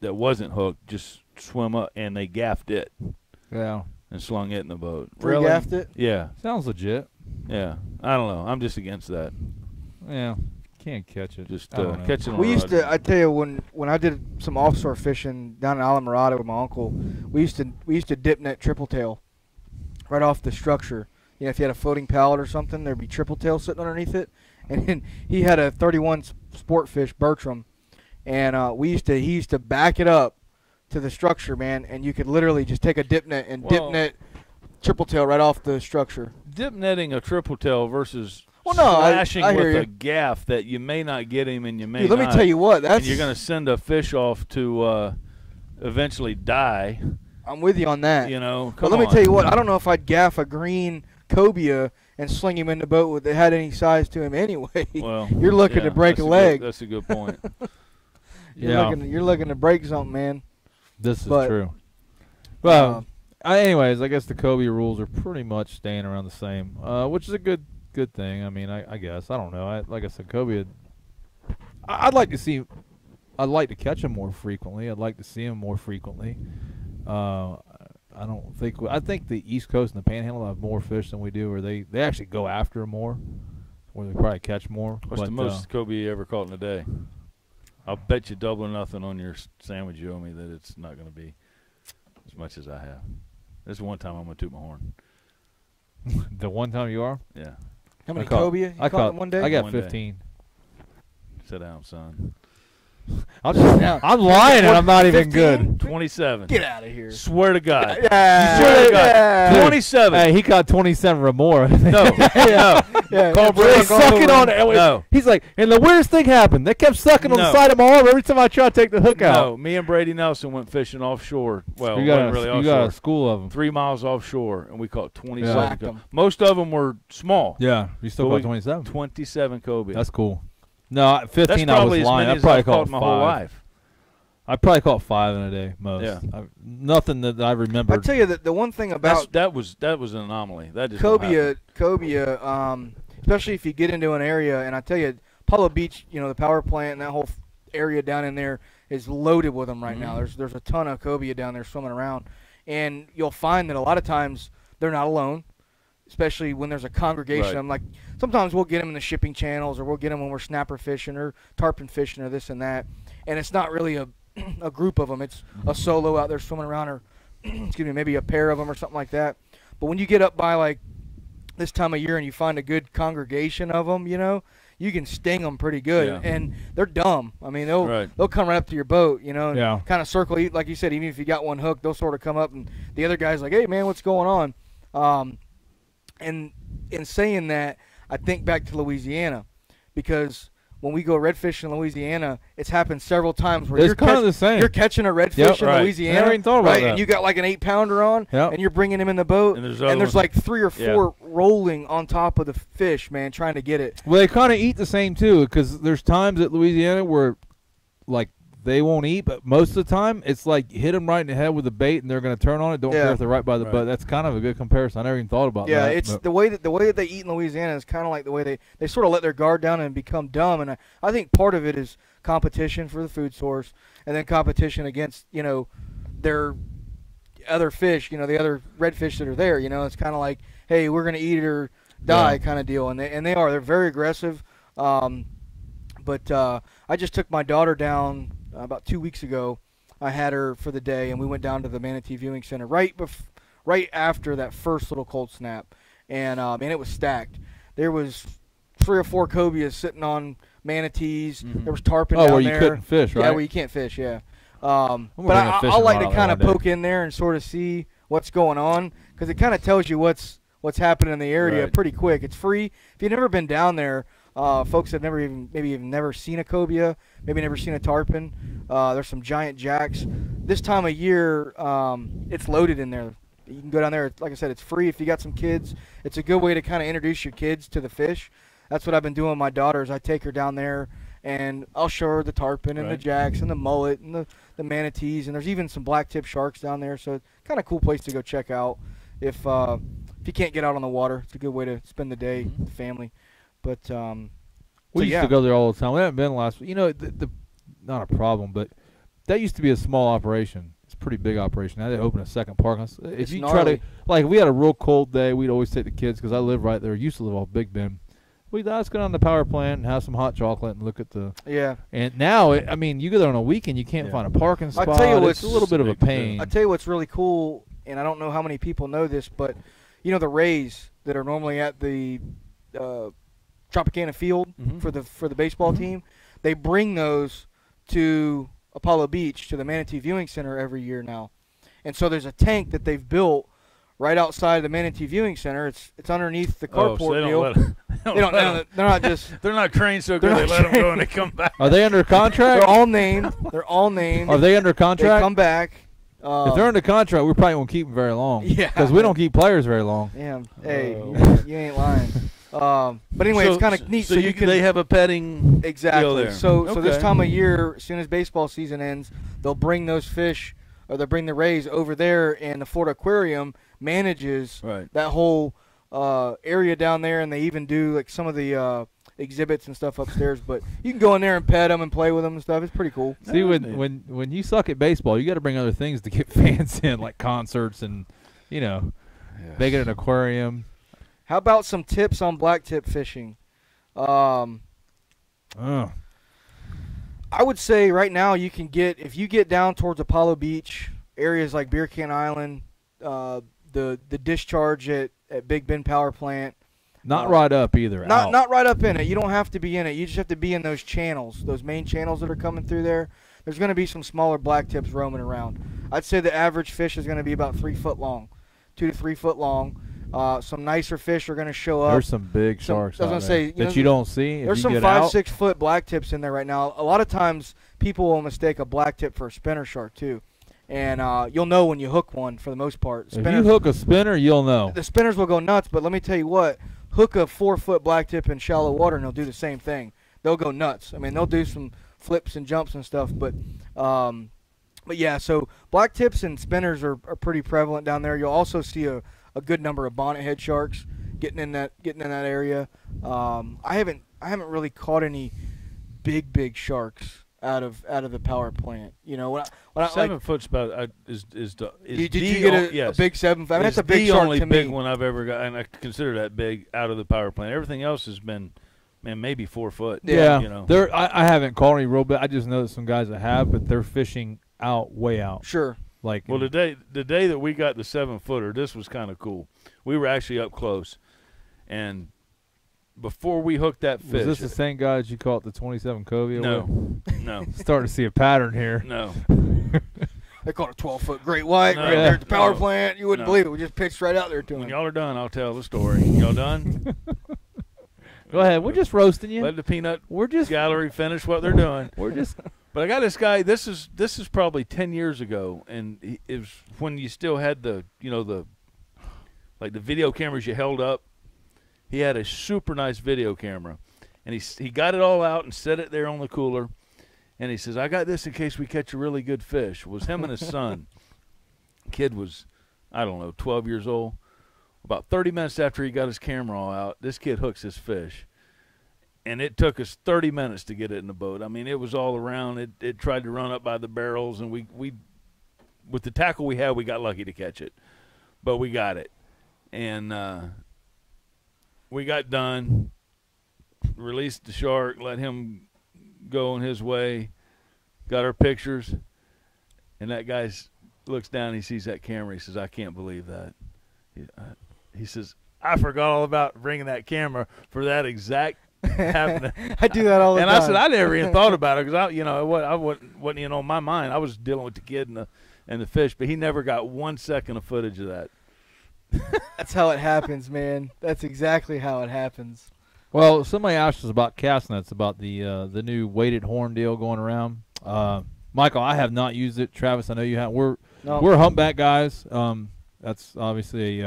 that wasn't hooked, just swim up, and they gaffed it. Yeah. And slung it in the boat. Really? Gaffed it? Yeah. Sounds legit. Yeah. I don't know. I'm just against that. Yeah. Can't catch it. Just I don't know. catch it on We a used rod. to. I tell you, when I did some offshore fishing down in Islamorada with my uncle, we used to dip net triple tail right off the structure. You know, if you had a floating pallet or something, there'd be triple tail sitting underneath it. And then he had a 31 sport fish, Bertram, and he used to back it up to the structure, man, and you could literally just take a dip net and dip net triple tail right off the structure. Dip netting a triple tail versus slashing with hear a you. gaff that you may not get him and you may Dude, not. let me tell you what, and you're going to send a fish off to eventually die. I'm with you on that. You know, but let me tell you what, I don't know if I'd gaff a green cobia and sling him in the boat that had any size to him anyway. Well, you're looking to break a leg. That's a good point. You're looking to break something, man. This is true. Well, anyways, I guess the cobia rules are pretty much staying around the same, which is a good thing. I mean, I guess. I don't know. Like I said, cobia, I'd like to catch them more frequently. I'd like to see them more frequently. I think the East Coast and the Panhandle have more fish than we do, or they actually go after them more, or they probably catch more. What's the most cobia you ever caught in a day? I'll bet you double or nothing on your sandwich you owe me that it's not going to be as much as I have. This is one time I'm going to toot my horn. The one time you are? Yeah. How many cobia you caught in one day? I got One 15. Day. Sit down, son. I'm lying and I'm not even good. 27. Get out of here. Swear to God. Yeah. You swear to God. Yeah. 27. Hey, he caught 27 or more. No. Yeah. Call They're Brady. sucking on it. No. He's like, and the weirdest thing happened. They kept sucking on the side of my arm every time I tried to take the hook out. No, me and Brady Nelson went fishing offshore. Well, you wasn't really offshore. got a school of them. 3 miles offshore, and we caught 27. Whacked 'em. Most of them were small. Yeah, you still But caught 27. 27 cobia. That's cool. No, at 15 That's I probably was as lying. many I as probably I've caught caught my 5. whole life. I probably caught 5 in a day, most. Yeah. Nothing that I remember. I tell you that the one thing about that was an anomaly. That just don't happen. cobia, especially if you get into an area, and I tell you, Apollo Beach, you know, the power plant and that whole area down in there is loaded with them right now. There's a ton of cobia down there swimming around, and you'll find that a lot of times they're not alone, especially when there's a congregation. Right. I'm like, sometimes we'll get them in the shipping channels, or we'll get them when we're snapper fishing or tarpon fishing or this and that, and it's not really a group of them. It's a solo out there swimming around, or excuse me, maybe a pair of them or something like that. But when you get up by like this time of year and you find a good congregation of them, you know, you can sting them pretty good. Yeah. And they're dumb. I mean, Right. they'll come right up to your boat, you know, and Yeah. kind of circle you, like you said. Even if you got one hooked, they'll sort of come up, and the other guy's like, "Hey, man, what's going on?" And in saying that, I think back to Louisiana, because when we go redfish in Louisiana, it's happened several times where It's kind of the same. you're catching a redfish in right. Louisiana, Never even thought about right? that. And you got like an 8-pounder on, Yep. and you're bringing him in the boat, And there's and other there's ones. like 3 or 4 rolling on top of the fish, man, trying to get it. Well, they kind of eat the same too, because there's times at Louisiana where, like, they won't eat, but most of the time it's like hit them right in the head with a bait, and they're going to turn on it. Don't care if they're right by the Right. boat. That's kind of a good comparison. I never even thought about Yeah, that. it's but- the way that they eat in Louisiana is kind of like the way they sort of let their guard down and become dumb. And I think part of it is competition for the food source, and then competition against, you know, their other fish, you know, the other redfish that are there. You know, it's kind of like, hey, we're going to eat it or die kind of deal. And they're very aggressive. But I just took my daughter down about 2 weeks ago. I had her for the day, and we went down to the Manatee Viewing Center right after that first little cold snap, and it was stacked. There was 3 or 4 cobias sitting on manatees. There was tarpon down where there. you couldn't fish, right? Yeah, where you can't fish. Yeah. gonna But bring a I fishing like rod to out there kind of one day. poke in there and sort of see what's going on, because it kind of tells you what's happening in the area Right. pretty quick. It's free. If you've never been down there, folks have maybe never seen a cobia, maybe never seen a tarpon. There's some giant jacks. This time of year, it's loaded in there. You can go down there. Like I said, it's free. If you got some kids, it's a good way to kind of introduce your kids to the fish. That's what I've been doing with my daughters. I take her down there, and I'll show her the tarpon and the jacks and the mullet and the manatees, and there's even some black-tip sharks down there. So kind of cool place to go check out if you can't get out on the water. It's a good way to spend the day with the family. But we used to go there all the time. We haven't been last. You know, the not a problem, but that used to be a small operation. It's a pretty big operation. Now they open a second park. If It's you gnarly. try to, like, if we had a real cold day, we'd always take the kids, because I live right there. Used to live off Big Bend, let's go down to the power plant and have some hot chocolate and look at the. Yeah. And now, I mean, you go there on a weekend, you can't find a parking spot. I'll tell you it's a little bit of a pain. I tell you what's really cool, and I don't know how many people know this, but you know the Rays that are normally at the Tropicana Field for the baseball team, they bring those to Apollo Beach to the Manatee Viewing Center every year now, and so there's a tank that they've built right outside the Manatee Viewing Center. It's underneath the carport deal. They're not just. They're not trained so good. They let them go and they come back. Are they under contract? They're all named. They're all named. Are they under contract? They come back. If they're under contract, we probably won't keep them very long. Yeah. Because we don't keep players very long. Yeah. Hey, you ain't lying. But anyway, it's kind of neat. So you can. They have a petting deal there. So this time of year, as soon as baseball season ends, they'll bring those fish, or they'll bring the Rays over there, and the Florida Aquarium manages that whole area down there, and they even do like some of the exhibits and stuff upstairs. But you can go in there and pet them and play with them and stuff. It's pretty cool. See, when you suck at baseball, you got to bring other things to get fans in, like concerts and make it an aquarium. How about some tips on blacktip fishing? I would say right now you can if you get down towards Apollo Beach, areas like Beer Can Island, the discharge at Big Bend Power Plant. Not right up either. Not right up in it. You don't have to be in it. You just have to be in those channels, those main channels that are coming through there. There's going to be some smaller blacktips roaming around. I'd say the average fish is going to be about 3 foot long, 2 to 3 foot long. Some nicer fish are going to show up. There's some big sharks out there that you don't see. There's some 5-6 foot blacktip in there right now. A lot of times people will mistake a blacktip for a spinner shark too. And you'll know when you hook one for the most part. If you hook a spinner, you'll know. The spinners will go nuts, but let me tell you what. Hook a 4 foot blacktip in shallow water and they'll do the same thing. They'll go nuts. I mean, they'll do some flips and jumps and stuff. But yeah, so blacktips and spinners are pretty prevalent down there. You'll also see a good number of bonnethead sharks getting in that area. I haven't really caught any big sharks out of the power plant. You know, when 7 foot's about is did you get a big 7 foot? I mean, that's a big shark to me. The only big one I've ever got, and I consider that big out of the power plant. Everything else has been, maybe 4 foot. Yeah, you know. I haven't caught any real big. I just know that some guys that have, but they're fishing way out. Sure. Well, the day that we got the 7 footer, this was kind of cool. We were actually up close, and before we hooked that fish, was this the same guys you caught the 27 cobia? No. Starting to see a pattern here. No. They caught a 12 foot great white right there at the power plant. You wouldn't believe it. We just pitched right out there to him. When y'all are done, I'll tell the story. Y'all done? Go ahead. We're just roasting you. Let the peanut gallery finish what they're doing. But I got this guy. This is probably 10 years ago, and it was when you still had the video cameras you held up. He had a super nice video camera, and he got it all out and set it there on the cooler, and he says, "I got this in case we catch a really good fish." It was him and his son. Kid was, I don't know, 12 years old. About 30 minutes after he got his camera all out, this kid hooks his fish. And it took us 30 minutes to get it in the boat. I mean, it was all around. It tried to run up by the barrels, and we with the tackle we had, we got lucky to catch it. But we got it. And we got done, released the shark, let him go on his way, got our pictures, and that guy looks down, he sees that camera, he says, "I can't believe that." He says, "I forgot all about bringing that camera for that exact happening." I do that all the time. And I said, I never even thought about it because I wasn't on my mind. I was dealing with the kid and the fish, but he never got 1 second of footage of that. That's how it happens, man. That's exactly how it happens. Well, somebody asked us about cast nets, about the new weighted horn deal going around. Michael, I have not used it. Travis, I know you have. We're humpback guys. That's obviously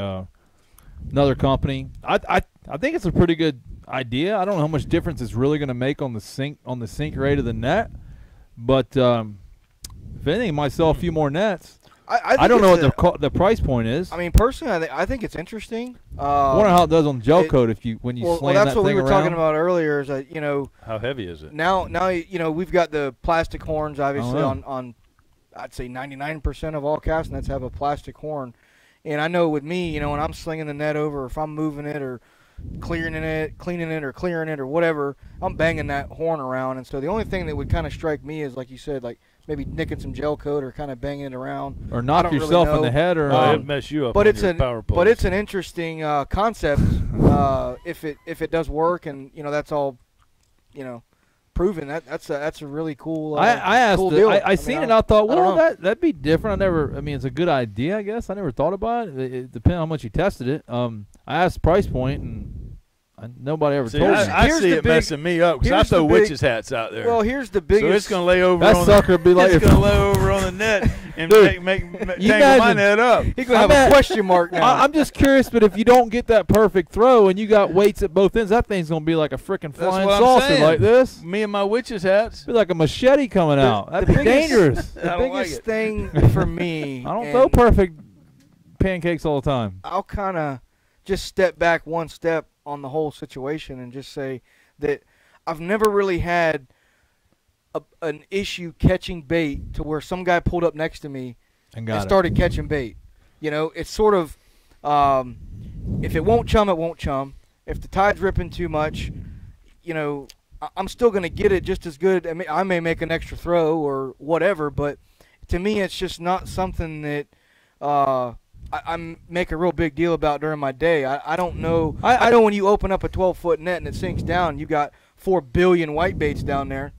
another company. I think it's a pretty good idea. I don't know how much difference it's really going to make on the sink rate of the net, but if anything, it might sell a few more nets. I don't know what the price point is. I mean, personally, I think it's interesting. I wonder how it does on gel coat when you slam that thing around. Well, that's what we were talking about earlier. Is that how heavy is it? Now we've got the plastic horns. Obviously, on I'd say 99% of all cast nets have a plastic horn. And I know with me, when I'm slinging the net over, if I'm moving it or cleaning it or clearing it or whatever, I'm banging that horn around. And so the only thing that would kind of strike me is, like you said, like maybe nicking some gel coat or kind of banging it around. Or knock yourself in the head. Or it'd mess you up. But it's an interesting concept if it does work, and that's all proven. That's a really cool. I asked. Cool deal. I seen it. And I thought, well, that'd be different. Mm-hmm. I mean, it's a good idea. I guess I never thought about it. It depends how much you tested it. I asked the price point, and nobody ever told me. I see it messing me up because I throw witches hats out there. Well, here's the biggest. So it's gonna lay over. That sucker be like, it's gonna lay over on the net and Dude, tangle my net up. He's gonna have a question mark now. I'm just curious, but if you don't get that perfect throw and you got weights at both ends, that thing's gonna be like a freaking flying saucer like this. Me and my witches hats. Be like a machete coming out. That'd be dangerous. The biggest thing for me. I don't throw perfect pancakes all the time. I'll kind of just step back one step on the whole situation and just say that I've never really had an issue catching bait to where some guy pulled up next to me and started catching bait. It's sort of if it won't chum, it won't chum. If the tide's ripping too much, I'm still going to get it just as good. I may make an extra throw or whatever, but to me it's just not something that I make a real big deal about during my day. I don't know. I know when you open up a 12-foot net and it sinks down, you got 4 billion whitebaits down there.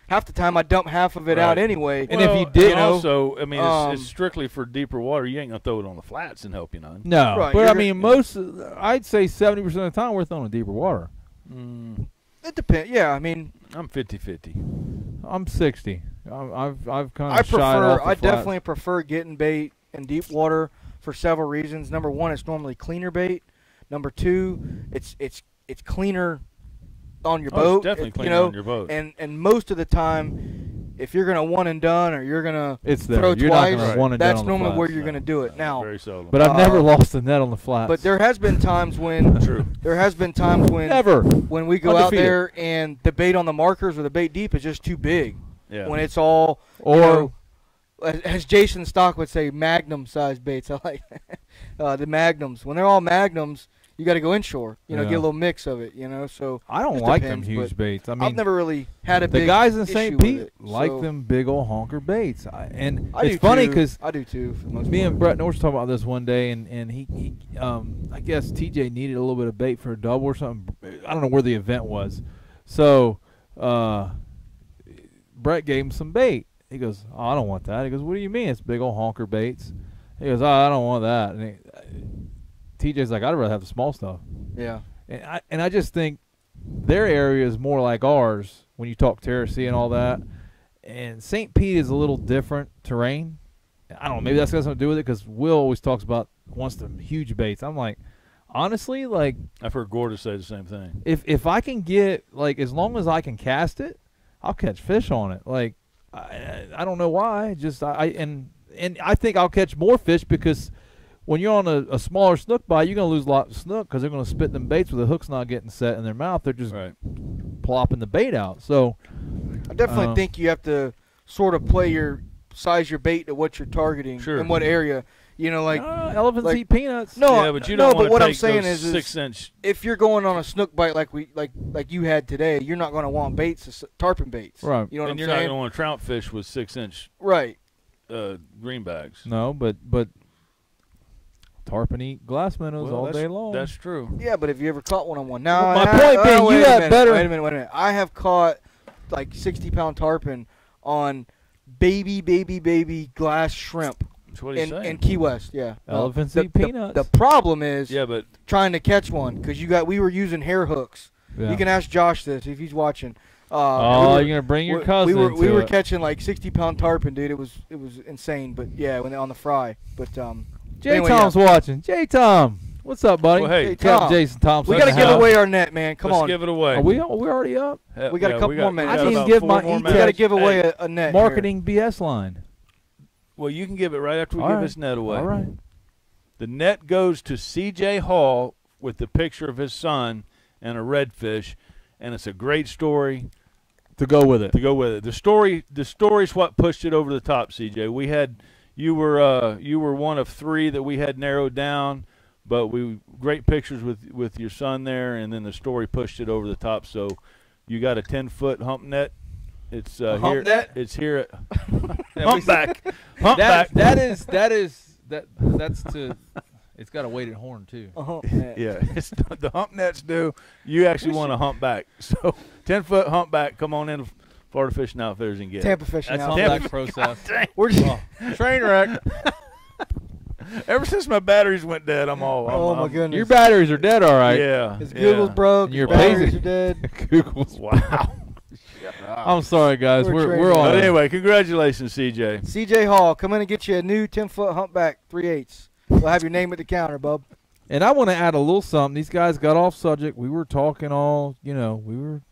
Half the time I dump half of it out anyway. And if you did, also, I mean, it's strictly for deeper water. You ain't gonna throw it on the flats and help you none. No, right, but I mean, I'd say 70% of the time we're throwing deeper water. It depends. Yeah, I mean, I'm 50-50. I'm 60. I've kind of shied off the I definitely prefer getting bait in deep water for several reasons. Number one, it's normally cleaner bait. Number two, it's cleaner on your boat. It's definitely cleaner on your boat. And most of the time, if you're gonna one and done or you're gonna throw you're twice, not one and that's done normally on the where you're gonna do it. Now, very seldom. But I've never lost a net on the flats. But there has been times when when we go out there and the bait on the markers or the bait deep is just too big. Yeah. When it's all as Jason Stock would say, magnum-sized baits. I like the magnums. When they're all magnums, you got to go inshore. Get a little mix of it. So I don't like them huge baits. I mean, I've never really had a big the guys in St. Pete like them big old honker baits. It's funny because I do too. For the most me part. and Brett Norris talking about this one day, and he I guess TJ needed a little bit of bait for a double or something. I don't know where the event was, so Brett gave him some bait. He goes, "Oh, I don't want that." He goes, "What do you mean? It's big old honker baits." He goes, "Oh, I don't want that." And TJ's like, "I'd rather have the small stuff." Yeah. And I just think their area is more like ours when you talk Terracea and all that. And St. Pete is a little different terrain. I don't know. Maybe that's got something to do with it because Will always talks about wants the huge baits. I'm like, honestly, like I've heard Gorda say the same thing. If I can get as long as I can cast it, I'll catch fish on it. Like. I don't know why. Just and I think I'll catch more fish because when you're on a smaller snook bite, you're gonna lose a lot of snook because they're gonna spit them baits with the hook's not getting set in their mouth. They're just plopping the bait out. So I definitely think you have to sort of size your bait to what you're targeting in what area. Elephants eat peanuts. No, yeah, but you don't but what I'm saying is 6-inch. If you're going on a snook bite like you had today, you're not going to want baits, tarpon baits. Right. You know what I'm saying? And you're not going to want to trout fish with 6-inch greenbacks. No, but tarpon eat glass minnows all day long. That's true. Yeah, but have you ever caught one on one? Now, my point being, you got better. Wait a minute. I have caught like 60-pound tarpon on baby glass shrimp. In Key West, yeah. Elephants eat peanuts. The problem is but trying to catch one because we were using hair hooks. Yeah. You can ask Josh this if he's watching. You're gonna bring your cousin. We were catching like 60-pound tarpon, dude. It was insane. But yeah, when they're on the fry. But Tom's watching. J Tom, what's up, buddy? Well, hey, Tom, Jason Thompson. We gotta give away our net, man. Come Let's on, give it away. Are we already up? We got a couple more minutes. I didn't give my. We gotta give away a net. Marketing BS line. Well, you can give it right after we give this net away. All right. The net goes to C.J. Hall with the picture of his son and a redfish, and it's a great story. To go with it. The story's what pushed it over the top, C.J. You were one of 3 that we had narrowed down But great pictures with your son there, and then the story pushed it over the top. So you got a 10-foot hump net. It's here. net? It's here at Humpback. Humpback. That's to. It's got a weighted horn too. Yeah, it's the hump nets do. You actually want a humpback. So 10-foot humpback. Come on in, Florida Fishing Outfitters, and get Tampa Fishing That's Outfitters. humpback process. We're just, Train wreck. Ever since my batteries went dead, I'm all. oh my goodness. Your batteries are dead, all right. Yeah. His Google's broke. And your batteries Pazer- are dead. Google's. Wow. I'm sorry, guys. We're We're on. But anyway, congratulations, CJ. CJ Hall, come in and get you a new 10-foot humpback 3/8. We'll have your name at the counter, bub. And I want to add a little something. These guys got off subject. We were talking we were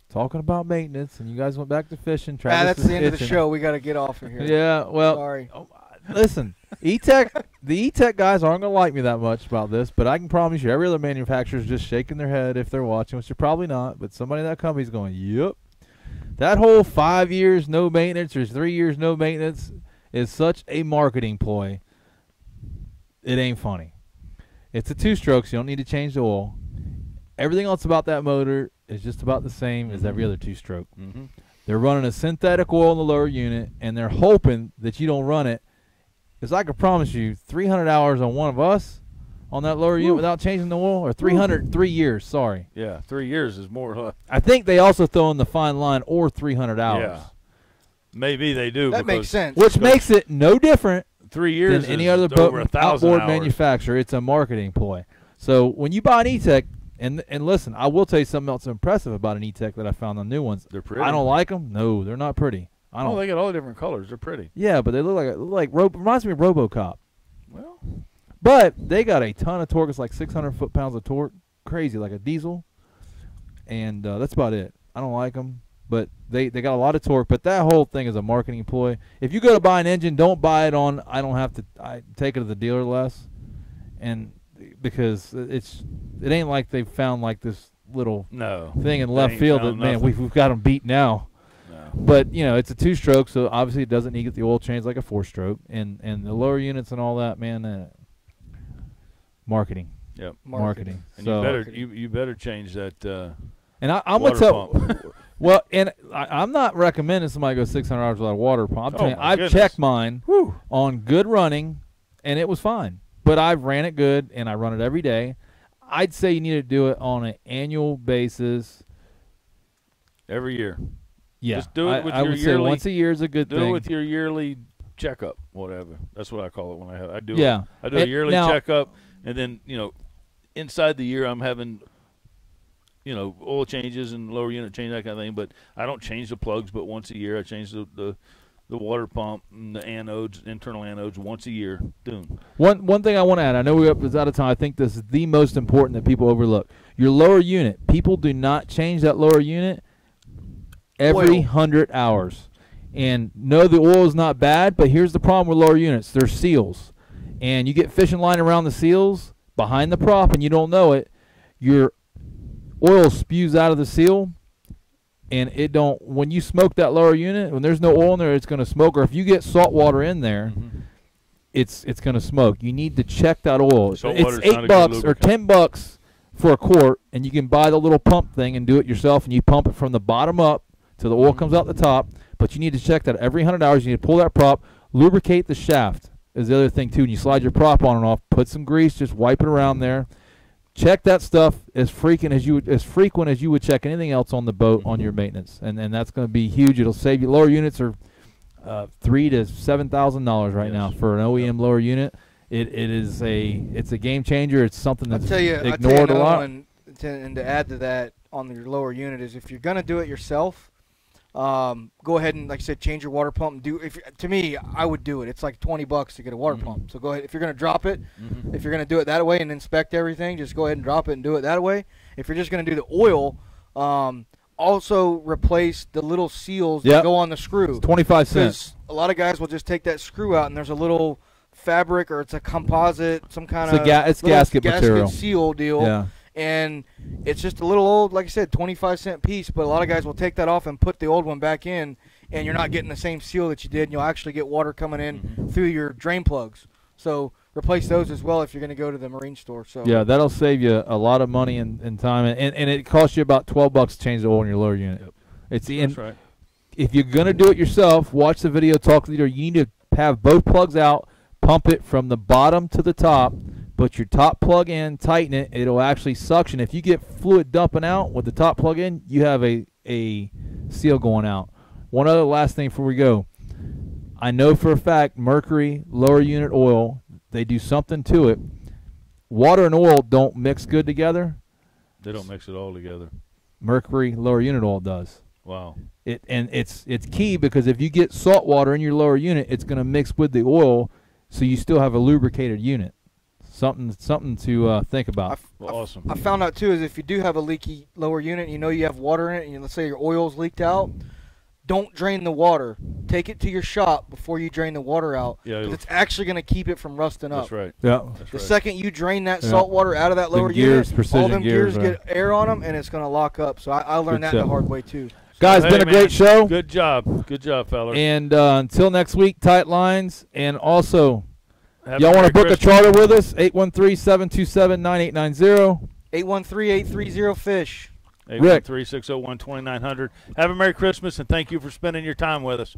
talking about maintenance, and you guys went back to fishing. Travis That's was the end of the itching. show. We got to get off of here. Yeah, well, Sorry. listen, the E-Tech guys aren't going to like me that much about this, but I can promise you every other manufacturer is just shaking their head if they're watching, which they're probably not, but somebody in that company is going, yep. That whole 5 years no maintenance or 3 years no maintenance is such a marketing ploy. It ain't funny. It's a two-stroke, so you don't need to change the oil. Everything else about that motor is just about the same as every other two-stroke. Mm-hmm. They're running a synthetic oil in the lower unit, and they're hoping that you don't run it. Because I can promise you 300 hours on one of us on that lower unit without changing the oil, or 303 years, sorry. Yeah, 3 years is more. I think they also throw in the fine line or 300 hours. Yeah. Maybe they do. That makes sense. Which makes it no different 3 years than any is other boat over 1,000 outboard hours. manufacturer. It's a marketing ploy. So when you buy an E-Tech, and listen, I will tell you something else impressive about an E-Tech that I found on new ones. They're pretty. I don't like them. No, they're not pretty. I don't. Oh, they got all the different colors. They're pretty. Yeah, but they look reminds me of RoboCop. Well, But they got a ton of torque. It's like 600 foot-pounds of torque. Crazy, like a diesel. And that's about it. I don't like them. But they got a lot of torque. But that whole thing is a marketing ploy. If you go to buy an engine, don't buy it on, I take it to the dealer less. And because it ain't like they found like this little thing in left ain't field that, found man, nothing. we've got them beat now. No. But, it's a two-stroke, so obviously it doesn't need to get the oil change like a four-stroke. And the lower units and all that, man, marketing. Yep. Marketing. And So, you better change that. and I'm going to tell – well, and I'm not recommending somebody go 600 hours without a water pump. I'm telling you, I've goodness. checked mine on good running, and it was fine. But I've ran it good, and I run it every day. I'd say you need to do it on an annual basis. Every year. Yeah. Just do it with I your would say yearly. once a year is a good Do thing. it with your yearly checkup, whatever. That's what I call it when I do Yeah. it. I do a And yearly now- checkup, and then inside the year I'm having oil changes and lower unit change, that kind of thing. But I don't change the plugs, but once a year I change the water pump and the anodes, internal anodes, once a year. Doom. One thing I want to add, I know we're out of time. I think this is the most important that people overlook. Your lower unit. People do not change that lower unit every Oil. 100 hours. And no, the oil is not bad, but here's the problem with lower units. They're seals. And you get fishing line around the seals behind the prop and you don't know it, your oil spews out of the seal. And when you smoke that lower unit, when there's no oil in there, it's going to smoke. Or if you get salt water in there, it's going to smoke. You need to check that oil. Salt It's water's not a good $8 or lubricant. $10 for a quart, and you can buy the little pump thing and do it yourself, and you pump it from the bottom up till the oil comes out the top. But you need to check that every 100 hours. You need to pull that prop, lubricate the shaft is the other thing too. And you slide your prop on and off, put some grease, just wipe it around there. Check that stuff as frequent as you would check anything else on the boat on your maintenance, and that's going to be huge. It'll save you. Lower units are $3,000 to $7,000 right now for an OEM lower unit. It's a game changer. It's something that's ignored a lot. And to add to that on your lower unit is if you're going to do it yourself, go ahead and, like I said, change your water pump. To me, I would do it. It's like $20 to get a water pump. So go ahead. If you're going to drop it, if you're going to do it that way and inspect everything, just go ahead and drop it and do it that way. If you're just going to do the oil, also replace the little seals that go on the screw. It's 25 cents. A lot of guys will just take that screw out and there's a little fabric or it's a composite, some kind of it's gasket material seal deal. Yeah. And it's just a little old, like I said, 25-cent piece. But a lot of guys will take that off and put the old one back in, and you're not getting the same seal that you did, and you'll actually get water coming in through your drain plugs. So replace those as well if you're going to go to the marine store. So Yeah, that'll save you a lot of money and time, and it costs you about $12 to change the oil in your lower unit. Yep. That's right. If you're gonna do it yourself, watch the video, talk to the leader. You need to have both plugs out, pump it from the bottom to the top, put your top plug in, tighten it. It'll actually suction. If you get fluid dumping out with the top plug in, you have a seal going out. One other last thing before we go. I know for a fact Mercury lower unit oil, they do something to it. Water and oil don't mix good together. They don't mix it all together. Mercury lower unit oil does. Wow. It's key because if you get salt water in your lower unit, it's going to mix with the oil, so you still have a lubricated unit. Something to think about. Awesome. I found out too is if you do have a leaky lower unit, and you know you have water in it, and let's say your oil's leaked out, don't drain the water. Take it to your shop before you drain the water out. Yeah, 'cause it's actually going to keep it from rusting up. That's right. Yeah. That's The right. second you drain that salt water out of that lower gears, unit, all precision them gears, gears get air on them, and it's going to lock up. So I learned Good that the stuff. hard way too. Guys, Hey, been a man, great show. Good job. Good job, fellas. And until next week, tight lines. And also, Have y'all a want to Merry book a Christmas. charter with us? 813-727-9890. 813-830-FISH. 813-601-2900. Have a Merry Christmas, and thank you for spending your time with us.